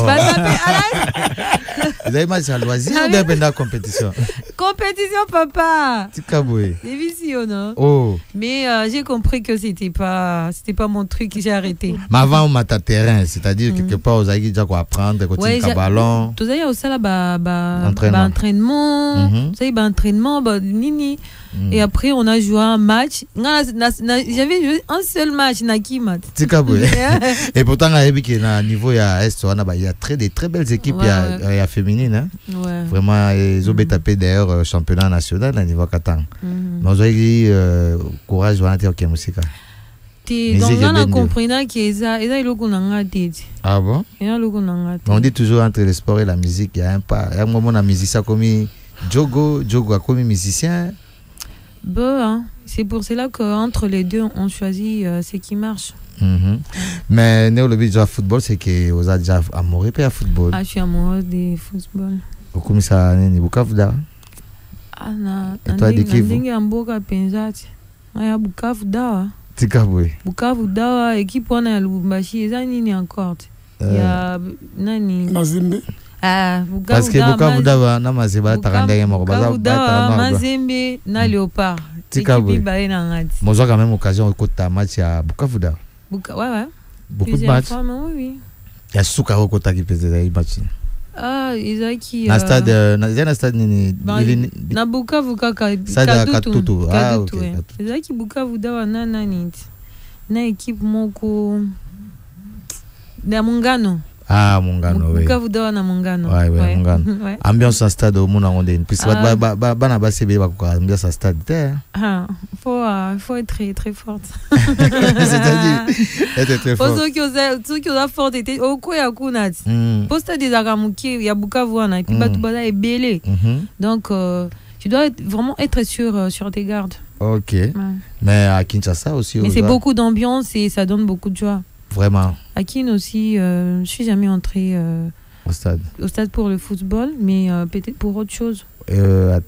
Vous avez match à loisir ou bien pendant la compétition? Compétition, papa. Tikaboué. C'est vicieux, non? Oh. Mais j'ai compris que c'était pas mon truc, j'ai arrêté. Mais avant, on m'a terrain, c'est-à-dire quelque part, vous avez déjà quoi apprendre, côté ballon. Tout ça, il y a aussi là, entraînement. Tout ça, il y a entraînement, nini. Et après, on a joué un match. J'avais joué un seul match, Nakimat. Tikaboué. Et pourtant, à niveau Est, il y a des très belles équipes, il y a féminines. Hein? Ouais. Vraiment, ils ont tapé d'ailleurs championnat national à niveau Katang. Mais vous avez courage, vous avez dit, ok, musique. Donc, on a compris que ça, ah bon? On dit toujours entre le sport et la musique, il y a un pas. Il y a un moment, la musique, ça comme Jogo a comme musicien. Bon, hein. C'est pour cela qu'entre les deux, on choisit ce qui marche. Mais le but du football, c'est que vous avez déjà amoureux de football. Ah, je suis amoureux de football. Comment ça, ni Bukavu da? Ah, na. Et toi, de Kivu? Ndingi amboka penzati. Aya Bukavu da. Tikaboué. Bukavu da, équipe wana ya Lubumbashi, eza nini encore? Ya nani? Mazembe. Ah, Bukavu da. Parce que Bukavu da na Mazembe tarandenge marobaza. Bukavu da, Mazembe na Léopard. Tikaboué. Moi, j'ai quand même l'occasion de côté match à Bukavu da. Ouais. Beaucoup de matchs. Oui. Il y a Soukaro Kota qui faisait des matchs. Ah, ils ont qui. Na stade ni. Na Bukavu kaka. Stade Katutu. Ah, ok. Ils ont qui Bukavu dawa na nini. Na équipe moko. Na Mungano. Ah, Mungano, oui. Bukavu dawa na Mungano. Ouais, Mungano. Ambiance en stade au Mouna Rondine. Puis bana basi be ba ko ambiance en stade. Ah, faut être très très forte. C'est-à-dire être très forte. Ceux qui ont forte était au quoi ya kunati. Posta des agamuki ya Bukavu na et puis batu bala est belé. Donc tu dois vraiment être sur tes gardes. OK. Mais à Kinshasa aussi. Mais c'est beaucoup d'ambiance et ça donne beaucoup de joie. Vraiment. À Kin aussi, je suis jamais entrée au stade pour le football, mais peut-être pour autre chose.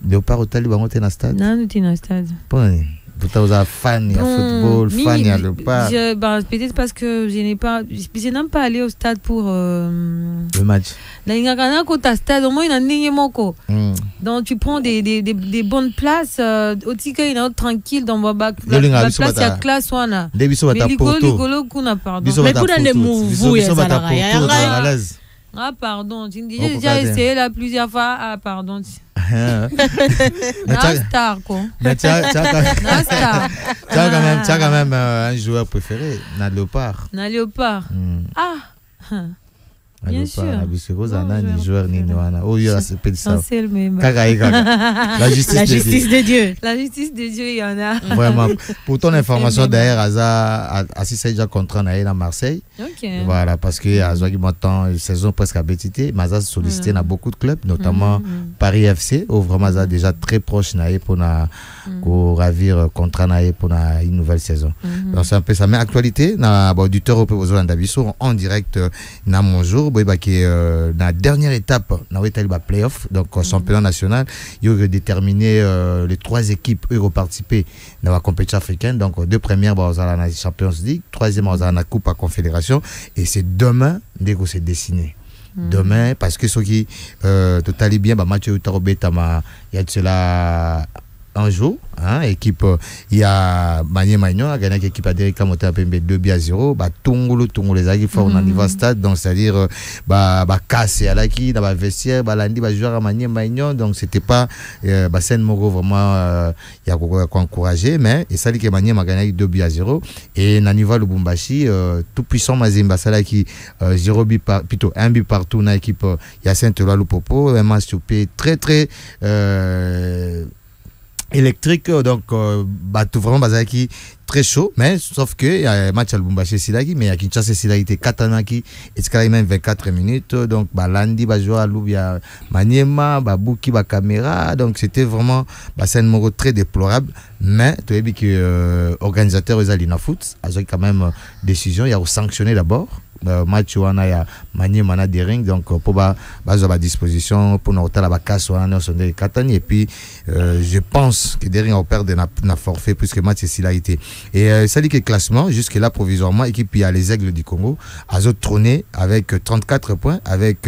Léopard Hotel, tu es dans le stade? Non, tu es dans le stade. Bon, vous êtes fan de football, fan de Léopard. Peut-être parce que je n'aime pas aller au stade pour le match. Là, il y a un stade, au moins il y a un ligne moko. Donc tu prends des bonnes places, au tika il est tranquille dans la place il y a classe wana. Mais ligolo kuna pardon. Mais kuna ne mouvu ya zalaka. Ah pardon, j'ai déjà essayé là plusieurs fois. Ah pardon. Star quoi. Mais tu as quand même un joueur préféré, na Léopard. Na Léopard. Ah. Bien sûr. La joueur oh, il y a la justice de Dieu. La justice de Dieu, il y en a. Vraiment. Pour ton information, d'ailleurs, Aza a déjà contrat à Marseille. Okay. Voilà, parce que Aza qui m'entend saison presque à Bétité, mais Aza sollicité dans beaucoup de clubs, notamment Paris FC, où vraiment Aza déjà très proche pour ravir contrat pour une nouvelle saison. Donc c'est un peu ça. Mais actualité, auditeur en direct dans mon jour. Qui est la dernière étape dans le playoff, donc championnat national, il y a déterminé les 3 équipes qui ont participé dans la compétition africaine. Donc 2 premières dans la Champions League, 3e dans la Coupe à Confédération, et c'est demain dès que c'est dessiné. Demain, parce que ceux qui totalement bien, match il y a de cela un jour, hein, équipe, il y a Manier Magnon, a gagné l'équipe à Derek Kamote à PMB 2-0, bah, Tongolo, les agues fort dans le niveau stade, donc c'est-à-dire, cassé à l'acquis, dans le vestiaire, Landi, joueur à Manier Magnon, donc c'était pas, Sen Moro vraiment, il y a quoi encourager, mais, et ça dit que Manier m'a gagné 2-0, et Naniva Lubumbashi, tout puissant Mazimba, ça là qui, 0 but plutôt, 1 but partout dans l'équipe, il y a Saint-Eloi Lupopo, un match très, très, électrique, donc tout vraiment Bazaki très chaud, mais sauf que il y a un match à Lubumbashi Silagi, mais il y a Kinshasa Silagi 4 ans qui est même 24 minutes, donc Landi va jouer à Loubia Maniema, Bouki caméra, donc c'était vraiment c'est un numéro très déplorable, mais tu as vu que organisateur ils allaient foot, ils ont quand même décision, il y a sanctionné d'abord. Match où on a manié mana des rings, donc pour à disposition pour nous la casse ou on sonné Catania, et puis je pense que des rings ont perdu na forfait puisque le match ici là été, et ça dit que classement jusque là provisoirement équipe il y a les Aigles du Congo à trôné avec 34 points avec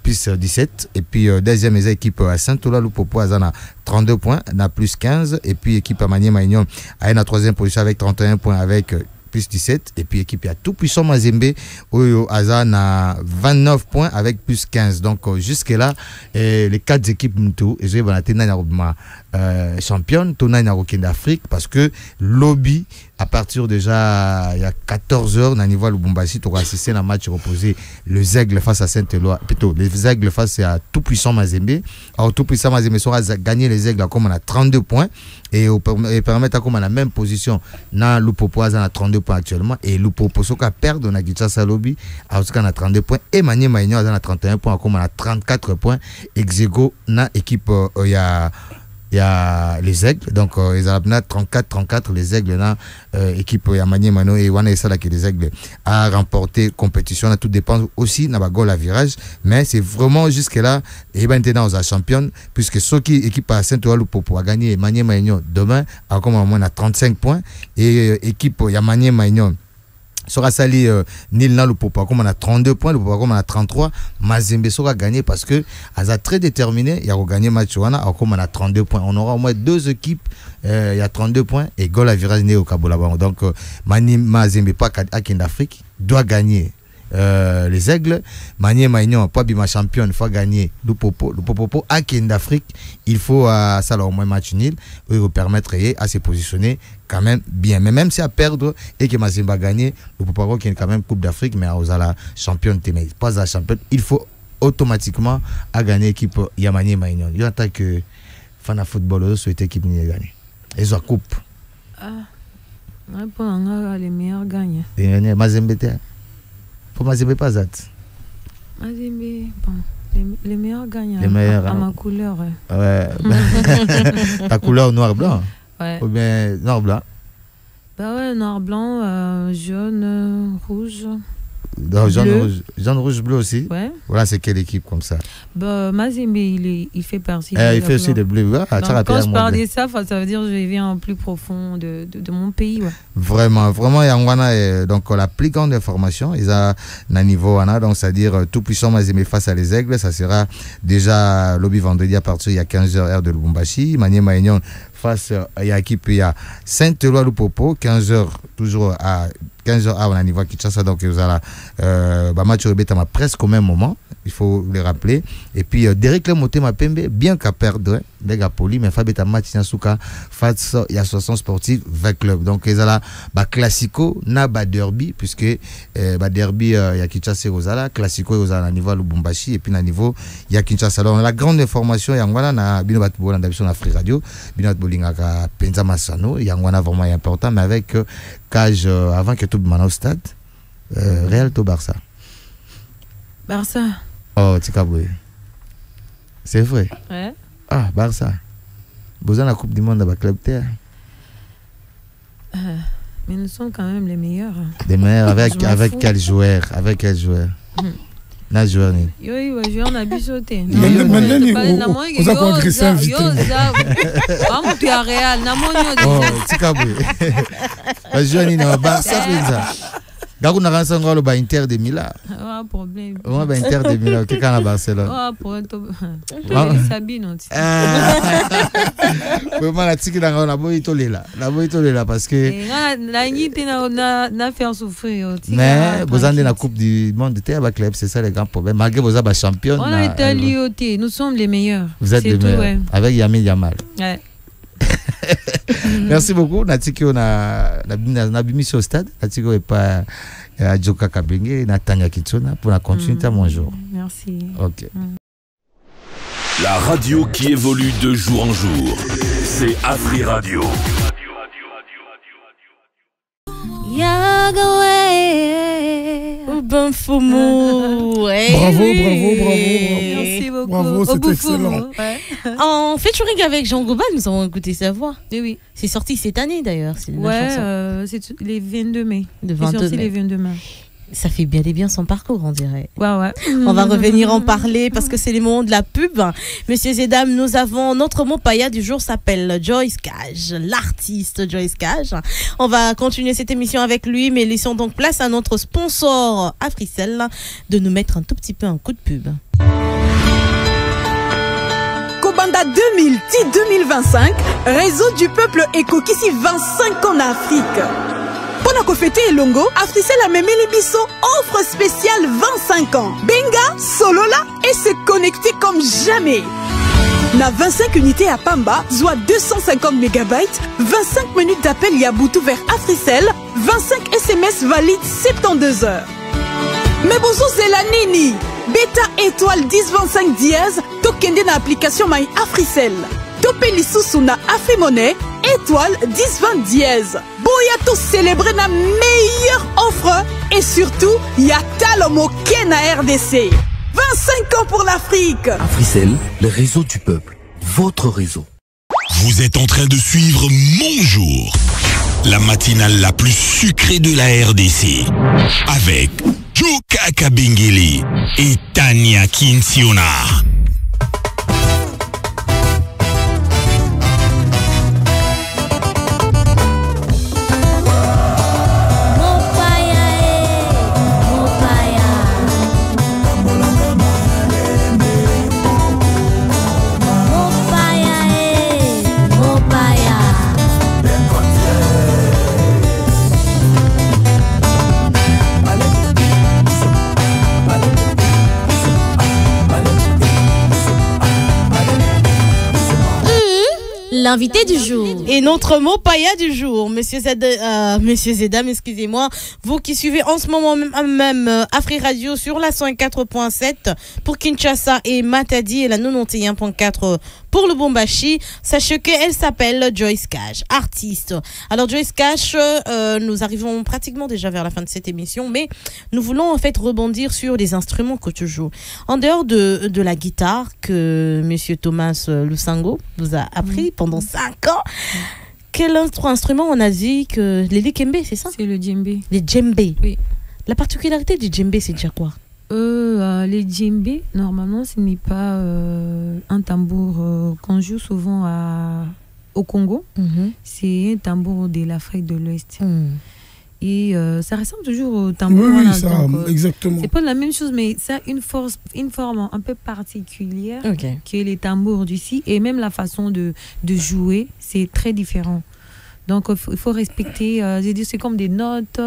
plus 17, et puis deuxième équipe à Saint-Ola Lupopo à 32 points na plus 15, et puis équipe à Manier Magnon à la troisième position avec 31 points avec plus 17, et puis équipe à tout puissant Mazembe Oyo Azan a 29 points avec plus 15, donc jusque là les 4 équipes tout et je vais championne tournoi d'Afrique, parce que lobby à partir déjà il y a 14h dans le niveau Lubumbashi tu auras assisté à un match reposé les Aigles face à Saint-Eloi, plutôt les Aigles face à tout puissant Mazembe. Alors tout puissant Mazembe sera gagné les Aigles comme on a 32 points et permettre comme on a la même position dans Lupopo à 32 points actuellement, et Lupopo soka perdre na Kinshasa lobby à on a 32 points, et Manier Magnon à 31 points comme on a 34 points exego na équipe il y a les Aigles, donc ils ont 34 les Aigles là, équipe il y a Manier Mano et Wana Sala qui les Aigles a remporté compétition là, tout dépend aussi na goal à virage, mais c'est vraiment jusque là et maintenant aux championne, puisque ceux qui équipe à Saint-Oua Lupopo a gagné Manier Magnon demain à comme au moins à 35 points, et équipe il y a Manier Magnon sera sali Nil na Lupopo comme on a 32 points, Lupopo comme on a 33, Mazembe sera gagné parce que Aza très déterminé, il a gagné match wana comme on a 32 points. On aura au moins 2 équipes il y a 32 points et goal à virage né au Kabola. Donc Mazembe pas à d'Afrique doit gagner les Aigles. Manier Magnon pas bima champion, il faut gagner Lupopo à d'Afrique, il faut ça au moins match nul pour permettre à se positionner quand même bien, mais même si à perdre et que Mazembe a gagné, Lupopo qui est quand même Coupe d'Afrique, mais aux la championne mais pas la championne, il faut automatiquement à gagner équipe Yamanier Magnon. Il y a tant que fan de football souhaite équipe ni gagner et la coupe pour les meilleurs gagnent. Et Mazembe pour Mazembe pas ça. Mazembe bon, les meilleurs gagnent. Les meilleurs à ma couleur. Ouais. Ta couleur noir blanc. Ouais. Ou bien noir blanc. Bah ouais, noir blanc, jaune, rouge. Jaune rouge bleu aussi. Ouais. Voilà, c'est quelle équipe comme ça? Bah Mazembe il fait partie. Il fait aussi des bleus. Ouais. Donc, quand je parle de ça, ça veut dire que je viens en plus profond de mon pays. Ouais. Vraiment, Yangwana donc la plus grande information, ils ont un niveau donc c'est-à-dire tout puissant Mazembe face à les Aigles, ça sera déjà lobby vendredi à partir il y a 15h heure de Lubumbashi. Manier Magnon face à l'équipe il y a Saint-Eloi Lupopo 15h toujours à 15h on a niveau Kinshasa, donc vous allez match au bêta presque au même moment, il faut le rappeler, et puis Derek Lemoté ma pembe bien qu'à perdre les gars poli, mais Fabeta match Nasuka face il y a 60 sportifs 20 clubs, donc ils allent classico na derby, puisque derby il y a Kinshasa Rosala, classico Rosala à niveau Lubumbashi, et puis à niveau il y a Kinshasa. Alors la grande information yangwana na bino batbo na d'habitude na Free Radio bino bolinga ka penza masano yangwana vraiment important, mais avec cage avant que tout le monde au stade Real to Barça. Oh Tikaboué, c'est vrai. Ouais. Ah Barça besoin de la Coupe du Monde dans club terre. Mais nous sommes quand même les meilleurs. Les meilleurs avec quel joueur? Na joueur ni. Yo joueur na bisoté. Maintenant on a quoi agressé invité. Am tu à Real na monyo de. Oh Tikaboué. La joueur ni na Barça ça. Garou n'a rien le ba Inter de Milan. Ah, problème. Ouais, ba Inter de Milan, qui à Barcelone. Ah, pour Sabine. Vraiment la tiki dans la boy tolela. La boy tolela parce que la nité n'a faire souffrir. Mais vous avez la Coupe du monde de terre club, c'est ça les grands problèmes. Malgré vous avez champion. On a été l'IOT, nous sommes les meilleurs. Vous êtes les meilleurs. Ouais. Avec Yamin Yamal. Ouais. Merci beaucoup. Natiki on a bimi au stade. Natiki est pas à Joka Kabenge, Natania Kitsona pour la continuité à mon jour. Merci. OK. La radio qui évolue de jour en jour, c'est Afri Radio. Ben Fomo. Bravo. Merci beaucoup. Bravo, c'est excellent. En featuring avec Jean Goba, nous avons écouté sa voix. Oui. C'est sorti cette année d'ailleurs. C'est c'est les 22 mai. Le 22 mai. Les 22 mai. Ça fait bien son parcours, on dirait. Ouais. On va revenir en parler parce que c'est les moments de la pub. Messieurs et dames, nous avons notre mot païa du jour s'appelle Joyce Cage, l'artiste Joyce Cage. On va continuer cette émission avec lui, mais laissons donc place à notre sponsor Africell de nous mettre un tout petit peu un coup de pub. Kobanda 2010-2025, réseau du peuple Ekokisi 25 ans en Afrique. Pendant qu'on fêtait Elongo, Africell a même Bisso offre spéciale 25 ans. Benga, Solola et se connecter comme jamais. Na 25 unités à Pamba, soit 250 MB, 25 minutes d'appel Yabutu vers Africell, 25 SMS valides 72 heures. Mais bonjour, c'est la Nini. Beta étoile 1025 dièse, tokende na application My Africell. Topeli sous na Afri-Monnaie, étoile 1020 dièse. Boya tout célébrer la meilleure offre et surtout, y'a Talomo Kena RDC. 25 ans pour l'Afrique. Africell, le réseau du peuple. Votre réseau. Vous êtes en train de suivre Mon Jour, la matinale la plus sucrée de la RDC. Avec Joka Kabengele et Tania Kinsiona. L'invité du jour. Et notre mot païa du jour, messieurs et dames, excusez-moi, vous qui suivez en ce moment même Afri Radio sur la 104.7 pour Kinshasa et Matadi et la 91.4 pour le Bombashi, sachez qu'elle s'appelle Joyce Cage, artiste. Alors Joyce Cage, nous arrivons pratiquement déjà vers la fin de cette émission, mais nous voulons en fait rebondir sur les instruments que tu joues. En dehors de la guitare que monsieur Thomas Lusango vous a appris pendant 5 ans, quel instrument on a dit que les djembé, c'est ça? C'est le djembé. Les djembé. Oui. La particularité du djembé, c'est déjà quoi? Les djembé, normalement, ce n'est pas un tambour qu'on joue souvent au Congo. C'est un tambour de l'Afrique de l'Ouest. Et ça ressemble toujours au tambour. Oui, ça, exactement. C'est pas la même chose, mais ça a une forme un peu particulière que les tambours d'ici. Et même la façon de jouer, c'est très différent. Donc, il faut respecter. C'est comme des notes.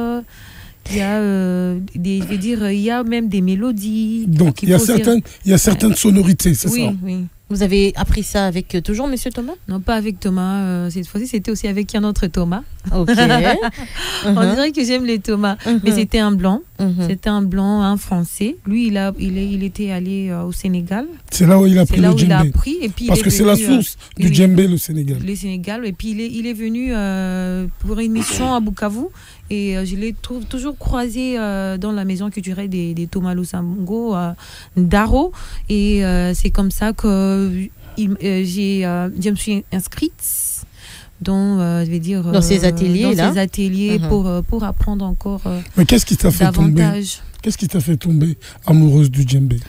Il y a il y a même des mélodies. Donc, il y a certaines sonorités, c'est ça? Oui. Vous avez appris ça avec toujours Monsieur Thomas? Non, pas avec Thomas. Cette fois-ci, c'était aussi avec un autre Thomas. Ok. On dirait que j'aime les Thomas. Mais c'était un blanc. C'était un blanc, un français. Lui, il était allé au Sénégal. C'est là où il a pris le djembé. Il a appris, et puis parce que c'est la source du djembé, le Sénégal. Le Sénégal. Et puis il est venu pour une mission à Bukavu. Et je l'ai toujours croisé dans la maison culturelle des Thomas Lusango, Ndaro. Et c'est comme ça que je me suis inscrite dans ces ateliers pour apprendre encore. Mais qu'est-ce qui t'a fait tomber amoureuse du djembé?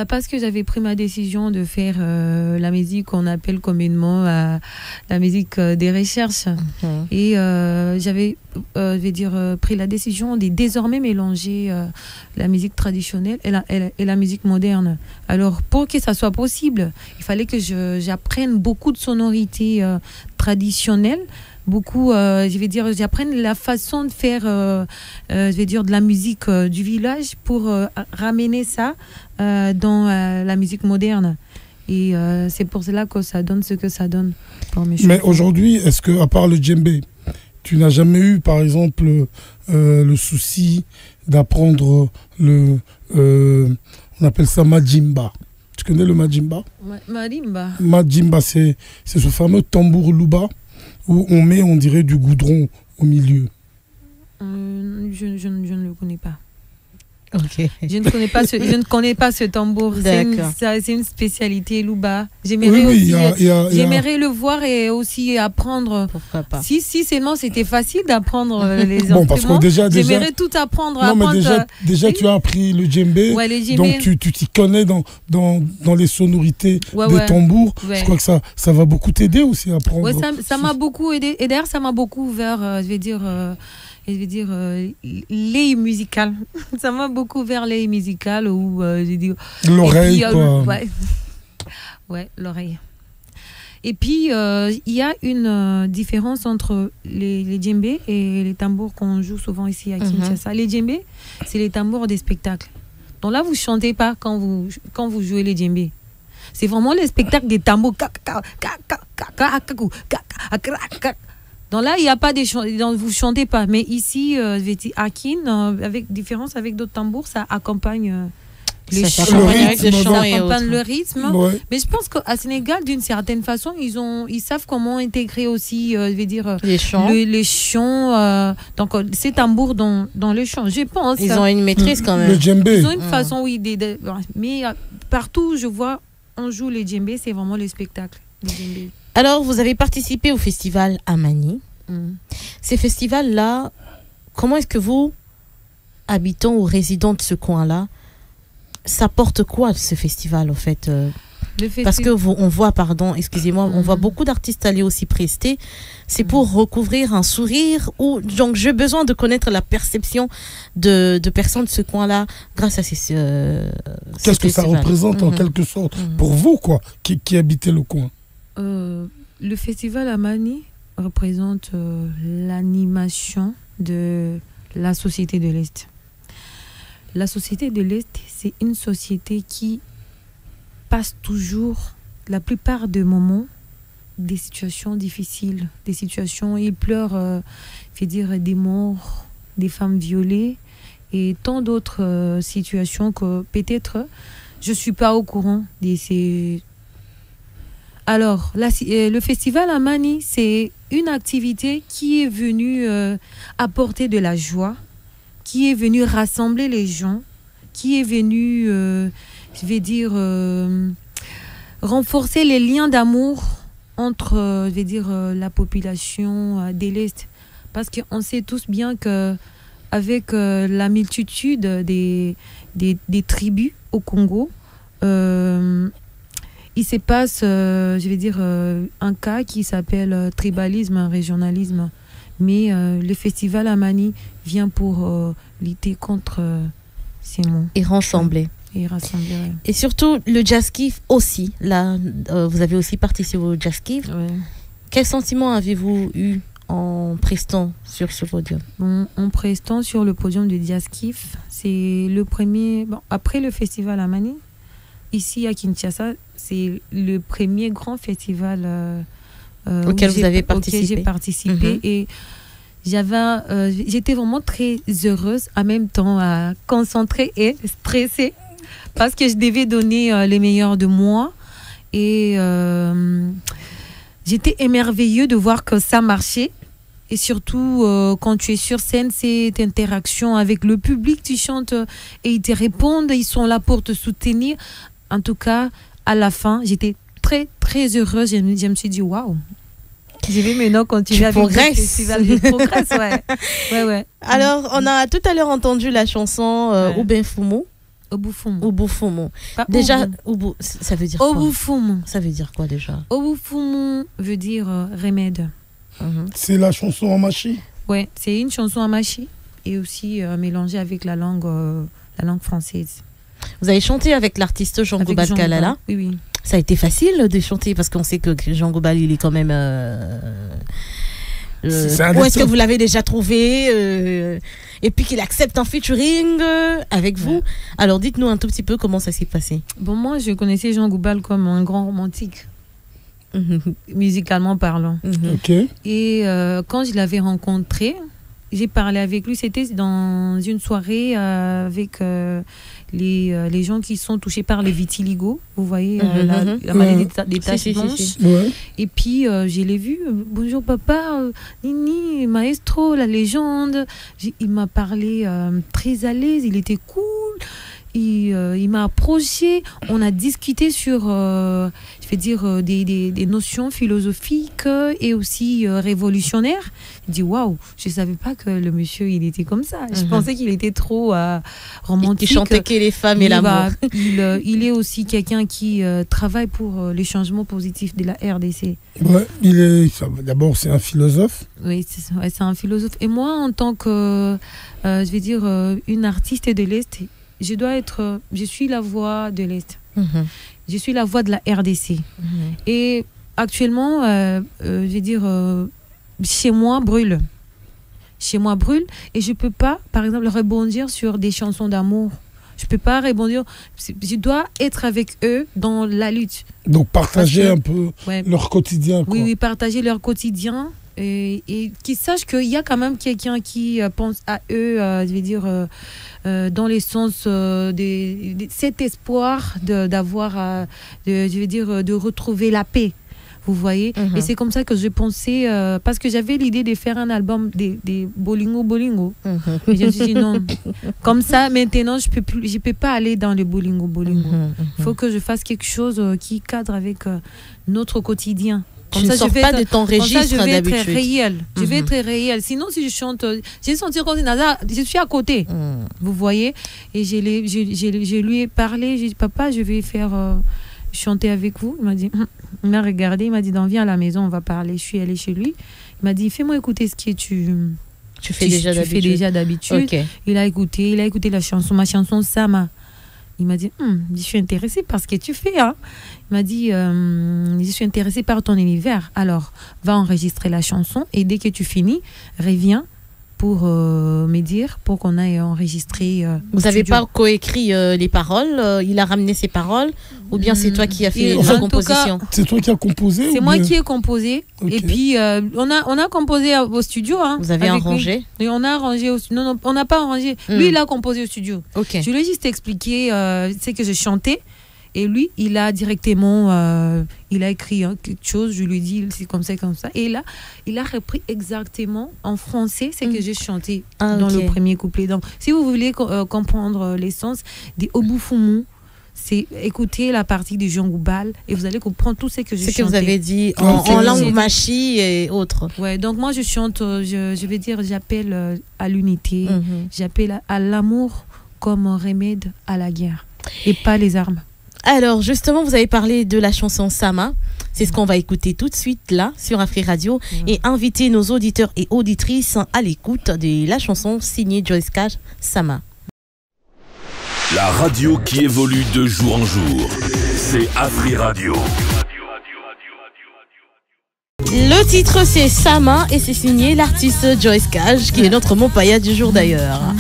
Parce que j'avais pris ma décision de faire la musique qu'on appelle communément la musique des recherches. Et j'avais pris la décision de désormais mélanger la musique traditionnelle et la musique moderne. Alors, pour que ça soit possible, il fallait que j'apprenne beaucoup de sonorités traditionnelles. Beaucoup, j'apprenne la façon de faire, de la musique du village pour ramener ça dans la musique moderne. Et c'est pour cela que ça donne ce que ça donne. Mais aujourd'hui, est-ce que, à part le djembé, tu n'as jamais eu, par exemple, le souci d'apprendre on appelle ça Majimba? Tu connais le Majimba? Marimba. Majimba, c'est ce fameux tambour louba où on met, on dirait, du goudron au milieu. Je ne le connais pas. Okay. Je ne connais pas ce tambour. C'est une spécialité Louba. J'aimerais le voir et aussi apprendre. Pourquoi pas? Si seulement c'était facile d'apprendre les instruments. Parce que j'aimerais tout apprendre. Déjà tu as appris le djembé. Ouais, le djembé. Donc tu t'y connais dans les sonorités des tambours. Ouais. Je crois que ça va beaucoup t'aider aussi à apprendre. Ouais, ça m'a beaucoup aidé. Et d'ailleurs, ça m'a beaucoup ouvert, l'œil musical. Ça m'a beaucoup vers l'œil musical ou l'oreille, quoi. Ouais, l'oreille. Et puis il y a une différence entre les djembés et les tambours qu'on joue souvent ici à Kinshasa. Les djembés, c'est les tambours des spectacles. Donc là, vous chantez pas quand vous jouez les djembés. C'est vraiment le spectacle des tambours. Donc là, il n'y a pas vous chantez pas. Mais ici, à Kin, avec différence avec d'autres tambours, ça accompagne ça accompagne le rythme. Ouais. Mais je pense qu'à Sénégal, d'une certaine façon, ils savent comment intégrer aussi, les chants. Les chants. Donc, ces tambours dans le chant, je pense. Ils ont une maîtrise quand même. Le djembé. Ils ont une façon, oui. Mais partout où je vois, on joue les djembés, c'est vraiment le spectacle. Les djembés. Alors, vous avez participé au festival Amani. Ces festivals-là, comment est-ce que vous, habitants ou résidents de ce coin-là, ça porte quoi ce festival, en fait Parce que on voit, on voit beaucoup d'artistes aller aussi prester. C'est pour recouvrir un sourire ou donc j'ai besoin de connaître la perception de personnes de ce coin-là grâce à ces qu'est-ce que ça représente en quelque sorte pour vous, quoi, qui habitez le coin? Le festival Amani représente l'animation de la société de l'Est. La société de l'Est, c'est une société qui passe toujours, la plupart des moments, des situations difficiles, des situations, ils pleurent, des morts, des femmes violées et tant d'autres situations que peut-être je ne suis pas au courant de ces... Alors, le festival Amani, c'est une activité qui est venue apporter de la joie, qui est venue rassembler les gens, qui est venue, renforcer les liens d'amour entre, la population de l'Est. Parce qu'on sait tous bien qu'avec la multitude des tribus au Congo, il se passe, un cas qui s'appelle tribalisme, régionalisme. Mais le festival Amani vient pour lutter contre ces mots. Et rassembler. Ouais. Et surtout, le Jazz Kiff aussi. Là, vous avez aussi participé au Jazz Kiff. Ouais. Quel sentiment avez-vous eu en prestant sur ce podium? En prestant sur le podium de Jazz Kiff, c'est le premier... après le festival Amani, ici à Kinshasa, c'est le premier grand festival auquel vous avez participé. J'ai participé et j'étais vraiment très heureuse, en même temps concentrée et stressée parce que je devais donner le meilleur de moi et j'étais émerveillée de voir que ça marchait. Et surtout, quand tu es sur scène, cette interaction avec le public, tu chantes et ils te répondent, ils sont là pour te soutenir. En tout cas, à la fin, j'étais très, très heureuse. Je me suis dit, waouh, je vais maintenant continuer avec le festival. Je progresse, ouais. Alors, on a tout à l'heure entendu la chanson Oubin Fumo. Obufumu. Obufumu. Déjà, ça veut dire quoi? Obufumu. Ça veut dire quoi déjà? Obufumu veut dire remède. C'est la chanson en machi? Ouais, c'est une chanson en machi et aussi mélangée avec la langue française. Vous avez chanté avec l'artiste Jean Gobal Kalala? Oui, oui. Ça a été facile de chanter parce qu'on sait que Jean Gobal, il est quand même... où est-ce que vous l'avez déjà trouvé et puis qu'il accepte un featuring avec vous. Alors dites-nous un tout petit peu comment ça s'est passé. Bon, moi je connaissais Jean Gobal comme un grand romantique, musicalement parlant. Et quand je l'avais rencontré, j'ai parlé avec lui, c'était dans une soirée avec les gens qui sont touchés par le vitiligo, vous voyez, la maladie des taches blanches. Et puis je l'ai vu, bonjour papa, Nini, maestro, la légende. Il m'a parlé très à l'aise, il était cool. Il m'a approché, on a discuté sur je vais dire des notions philosophiques et aussi révolutionnaires. J'ai dit waouh, je savais pas que le monsieur il était comme ça. Je pensais qu'il était trop romantique. Il chantait que les femmes et l'amour. Il est aussi quelqu'un qui travaille pour les changements positifs de la RDC. Ouais, d'abord c'est un philosophe. Oui, c'est un philosophe. Et moi en tant que je vais dire une artiste de l'Est, je suis la voix de l'Est. Je suis la voix de la RDC. Et actuellement, je vais dire, chez moi brûle. Chez moi brûle. Et je peux pas, par exemple, rebondir sur des chansons d'amour. Je peux pas rebondir. Je dois être avec eux dans la lutte. Donc partager un peu leur quotidien. Quoi. Oui, partager leur quotidien. Et qu'ils sachent qu'il y a quand même quelqu'un qui pense à eux, je vais dire, dans les sens de cet espoir d'avoir, je vais dire, de retrouver la paix. Vous voyez? Et c'est comme ça que je pensais, parce que j'avais l'idée de faire un album des bolingo. Mais je me suis dit non. Comme ça, maintenant, je peux pas aller dans le bolingo. Il faut que je fasse quelque chose qui cadre avec notre quotidien. Comme ça, je pas de ton registre je vais d'habitude. Être réel. Je vais être réel. Sinon, si je chante, j'ai senti comme je suis à côté. Vous voyez? Et je lui ai parlé. J'ai dit, papa, je vais faire chanter avec vous. Il m'a dit, il m'a regardé. Il m'a dit, viens à la maison, on va parler. Je suis allée chez lui. Il m'a dit, fais-moi écouter ce que tu fais déjà d'habitude. Okay. Il a écouté la chanson, ma chanson Sama. Il m'a dit, je suis intéressée par ce que tu fais. Hein. Il m'a dit, je suis intéressée par ton univers. Alors, va enregistrer la chanson et dès que tu finis, reviens pour me dire, pour qu'on aille enregistrer. Vous n'avez pas coécrit les paroles? Il a ramené ses paroles? Ou bien c'est toi qui as fait la composition? C'est toi qui as composé? C'est moi qui ai composé. Okay. Et puis, on a composé au studio. Hein, vous avez arrangé? Et on a arrangé au studio. Non, on n'a pas arrangé. Lui, il a composé au studio. Okay. Je lui ai juste expliqué c'est que je chantais. Et lui, il a directement, il a écrit quelque chose, je lui ai dit, c'est comme ça, comme ça. Et là, il a repris exactement en français ce que j'ai chanté dans le premier couplet. Donc, si vous voulez comprendre l'essence des Obufumu, c'est écouter la partie de Jean Gobal et vous allez comprendre tout ce que j'ai chanté. Ce que vous avez dit en langue machi et autres. Ouais, donc moi, je chante, je vais dire, j'appelle à l'unité, j'appelle à l'amour comme un remède à la guerre et pas les armes. Alors, justement, vous avez parlé de la chanson Sama. C'est ce qu'on va écouter tout de suite là sur Afri Radio et inviter nos auditeurs et auditrices à l'écoute de la chanson signée Joyce Cash, Sama. La radio qui évolue de jour en jour, c'est Afri Radio. Le titre c'est Sama et c'est signé l'artiste Joyce Cash qui est notre Mopaya du jour d'ailleurs.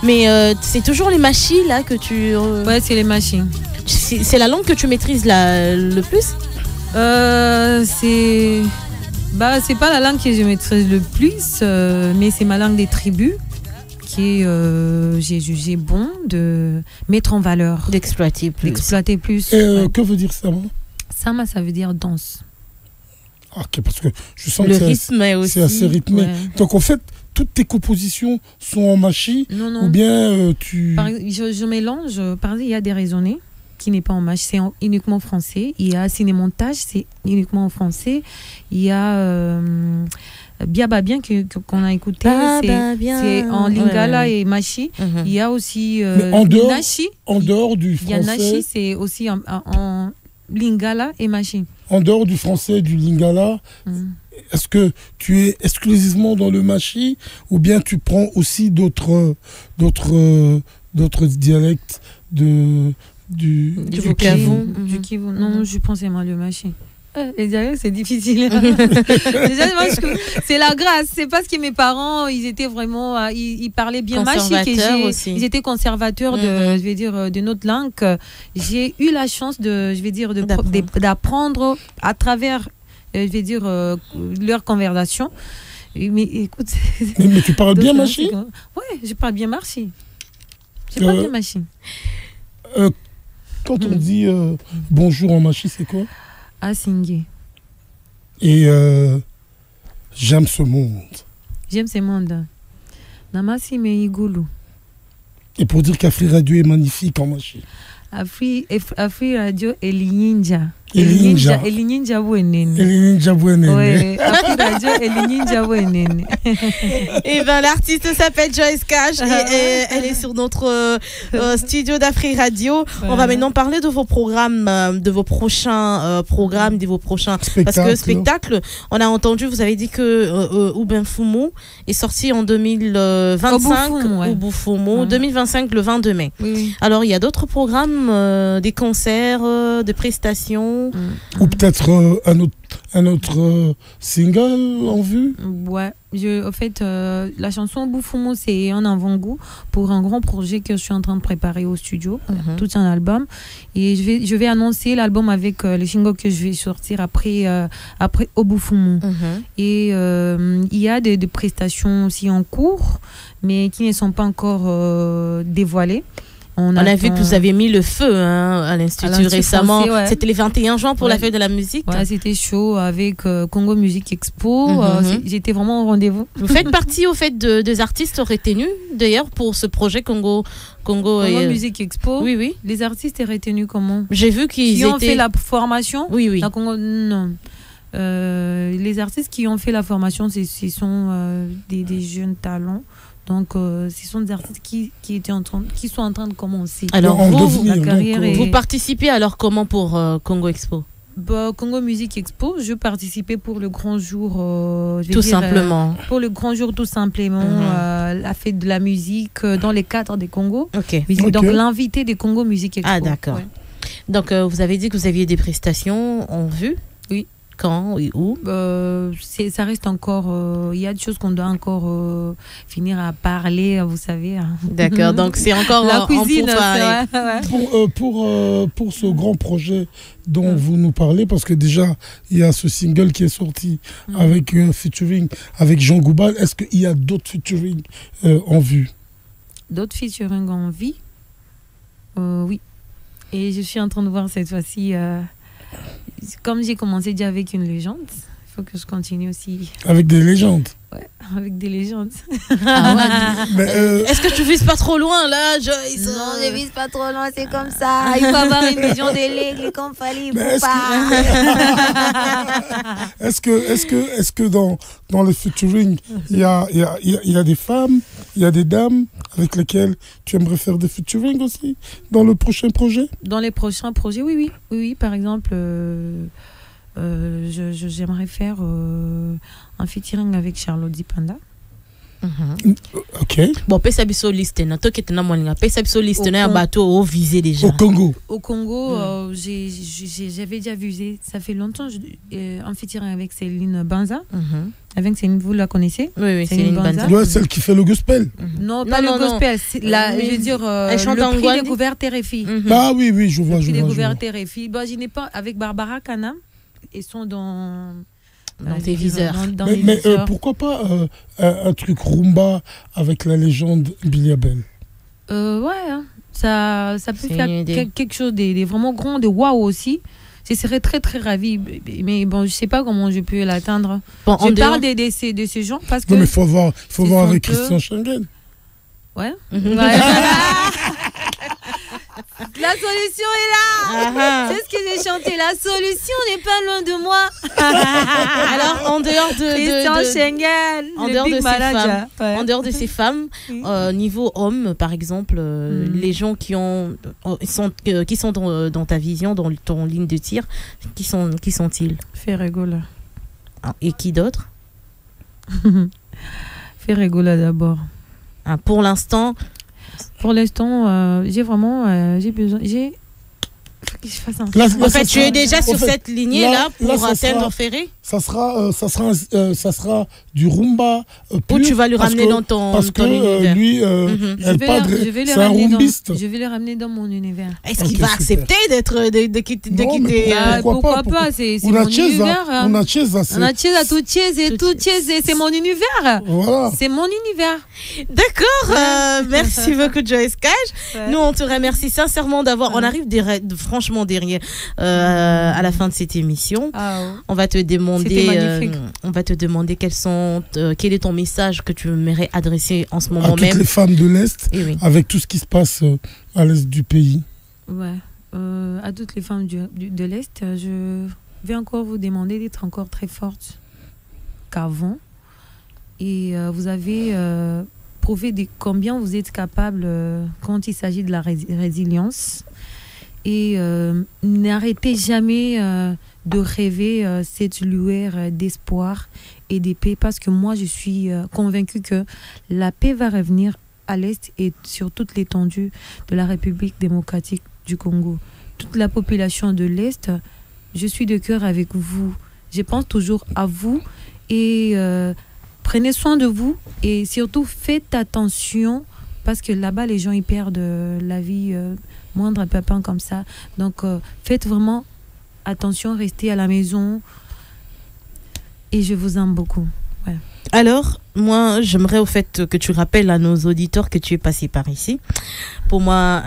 Mais c'est toujours les machis là que tu... Ouais, c'est les machis. C'est la langue que tu maîtrises le plus? C'est pas la langue que je maîtrise le plus, mais c'est ma langue des tribus qui j'ai jugé bon de mettre en valeur, d'exploiter plus. Et que veut dire Sama? Sama, ça veut dire danse. Ok, parce que je sens le que rythme est aussi, c'est assez rythmé. Ouais. Donc en fait, toutes tes compositions sont en machi? Non. Ou bien tu... Je mélange. Par exemple, il y a des raisonnés. qui n'est pas en match, c'est uniquement français. Il y a cinémontage, c'est uniquement en français. Il y a Biaba Bien qu'on a écouté, c'est en lingala et machi. Il y a aussi Nashi. En dehors du français. Il y a Nashi, c'est aussi en lingala et machi. En dehors du français et du lingala, est-ce que tu es exclusivement dans le machi ou bien tu prends aussi d'autres dialectes du Kivu? Du Kivu. Non, je pensais moi le machi. Les dialectes, c'est difficile. Déjà, c'est la grâce. C'est parce que mes parents, ils étaient vraiment, ils parlaient bien machi, ils étaient conservateurs de notre langue. J'ai eu la chance d'apprendre à travers, leur conversation. Mais écoute, mais tu parles bien machi? Oui, je parle bien machi. Je parle bien machi. Quand on dit bonjour en machi, c'est quoi? Asingé. Et j'aime ce monde. J'aime ce monde. Namasi me igulu. Et pour dire qu'Afri Radio est magnifique en machi. Afri Radio Elininja. Elininja Bouenene. Oui, Afri Radio Elininja Bouenene. Et ben l'artiste s'appelle Joyce Cash et elle est sur notre studio d'Afri Radio. On va maintenant parler de vos programmes, de vos prochains programmes, de vos prochains spectacles. On a entendu, vous avez dit que Obufumo est sorti en 2025. Obufumo, 2025 le 22 mai. Oui. Alors il y a d'autres programmes, des concerts, des prestations. Ou peut-être un autre single en vue. Ouais, au fait, la chanson Boufumo, c'est un avant-goût pour un grand projet que je suis en train de préparer au studio, tout un album. Et je vais annoncer l'album avec les singles que je vais sortir après Boufumo. Et il y a des prestations aussi en cours, mais qui ne sont pas encore dévoilées. On a vu que vous avez mis le feu à l'Institut récemment. Français, C'était le 21 juin pour la fête de la musique. Ouais, c'était chaud avec Congo Music Expo. J'étais vraiment au rendez-vous. Vous faites partie au fait des artistes retenus d'ailleurs pour ce projet Congo Music Expo. Oui. Les artistes étaient retenus comment? J'ai vu qu'ils ont fait la formation. Oui. Non. Les artistes qui ont fait la formation, ce sont des jeunes talents. Donc, ce sont des artistes qui sont en train de commencer. Alors, la carrière vous participez alors comment pour Congo Expo? Congo Music Expo, je participais pour le grand jour. Simplement. Pour le grand jour, tout simplement. La fête de la musique dans les cadres des Congo. Donc, l'invité des Congo Music Expo. Ah, d'accord. Ouais. Donc, vous avez dit que vous aviez des prestations en vue? Oui. Quand et où? Ça reste encore. Il y a des choses qu'on doit encore finir à parler, vous savez. D'accord, donc c'est encore la cuisine. Pour ce grand projet dont vous nous parlez, parce que déjà il y a ce single qui est sorti avec featuring avec Jean Goubal. Est-ce qu'il y a d'autres featuring en vue? D'autres featuring en vue? Oui. Et je suis en train de voir cette fois-ci. Comme j'ai commencé déjà avec une légende, il faut que je continue aussi. Avec des légendes? Ouais, avec des légendes. Est-ce que tu vises pas trop loin là, Joyce? Non, je vise pas trop loin, c'est comme ça. Il faut avoir une vision de l'aigle comme Fali Poupa. Est-ce que dans le featuring, il y a des femmes, il y a des dames avec lesquelles tu aimerais faire des featuring aussi dans le prochain projet? Dans les prochains projets, oui. Par exemple, j'aimerais faire un featuring avec Charlotte Dipanda. Ok. Bon, pesa biso liste na to ketena moninga pesa biso liste na bateau au visé déjà. Au Congo, j'avais déjà visé, ça fait longtemps un featuring avec Céline Banza. Avec Céline, vous la connaissez? Oui, Céline Banza. Ouais, celle qui fait le gospel. Non, pas le gospel, je veux dire elle chante le en prix découverte RFI. Ah oui, je vois. Le prix découverte RFI. Je n'ai pas avec Barbara Kanam, ils sont dans tes viseurs. Mais pourquoi pas un truc rumba avec la légende Billy Abel? Ça peut faire quelque chose de vraiment grand, de waouh aussi. Je serais très très ravie, mais bon, je sais pas comment je peux l'atteindre. Je parle de ces gens parce que. Non, mais faut voir avec Christian Schengen. Ouais. La solution est là. C'est ce que j'ai chanté. La solution n'est pas loin de moi. Alors, en dehors en dehors de ces femmes, niveau homme, par exemple, les gens qui sont dans ta vision, dans ton ligne de tir, qui sont-ils? Ferregola. Et qui d'autre? Ferregola d'abord. Pour l'instant, j'ai vraiment j'ai besoin. Faut que je fasse un... En fait, tu es déjà sur cette lignée-là pour atteindre Ferré. Ça sera du rumba. Ou tu vas le ramener dans ton univers. Lui, c'est un rumbiste. Je vais le ramener dans mon univers. Est-ce qu'il va accepter de quitter? Pourquoi pas? C'est mon univers. On a Chiesa, tout Chiesa, c'est mon univers. Voilà. C'est mon univers. D'accord. Merci beaucoup, Joyce Cash. Nous, on te remercie sincèrement d'avoir. On arrive franchement derrière à la fin de cette émission. On va te demander quel est ton message que tu aimerais adresser en ce moment à toutes les femmes de l'Est, avec tout ce qui se passe à l'Est du pays. Ouais. À toutes les femmes de l'Est, je vais encore vous demander d'être encore très fortes qu'avant. Et vous avez prouvé combien vous êtes capable quand il s'agit de la résilience. Et n'arrêtez jamais de rêver cette lueur d'espoir et de paix, parce que moi je suis convaincue que la paix va revenir à l'Est et sur toute l'étendue de la République démocratique du Congo. Toute la population de l'Est, je suis de cœur avec vous. Je pense toujours à vous et prenez soin de vous et surtout faites attention, parce que là-bas les gens ils perdent la vie moindre pépin comme ça. Donc faites vraiment attention, restez à la maison et je vous aime beaucoup. Ouais. Alors, moi, j'aimerais au fait que tu rappelles à nos auditeurs que tu es passé par ici. Pour moi,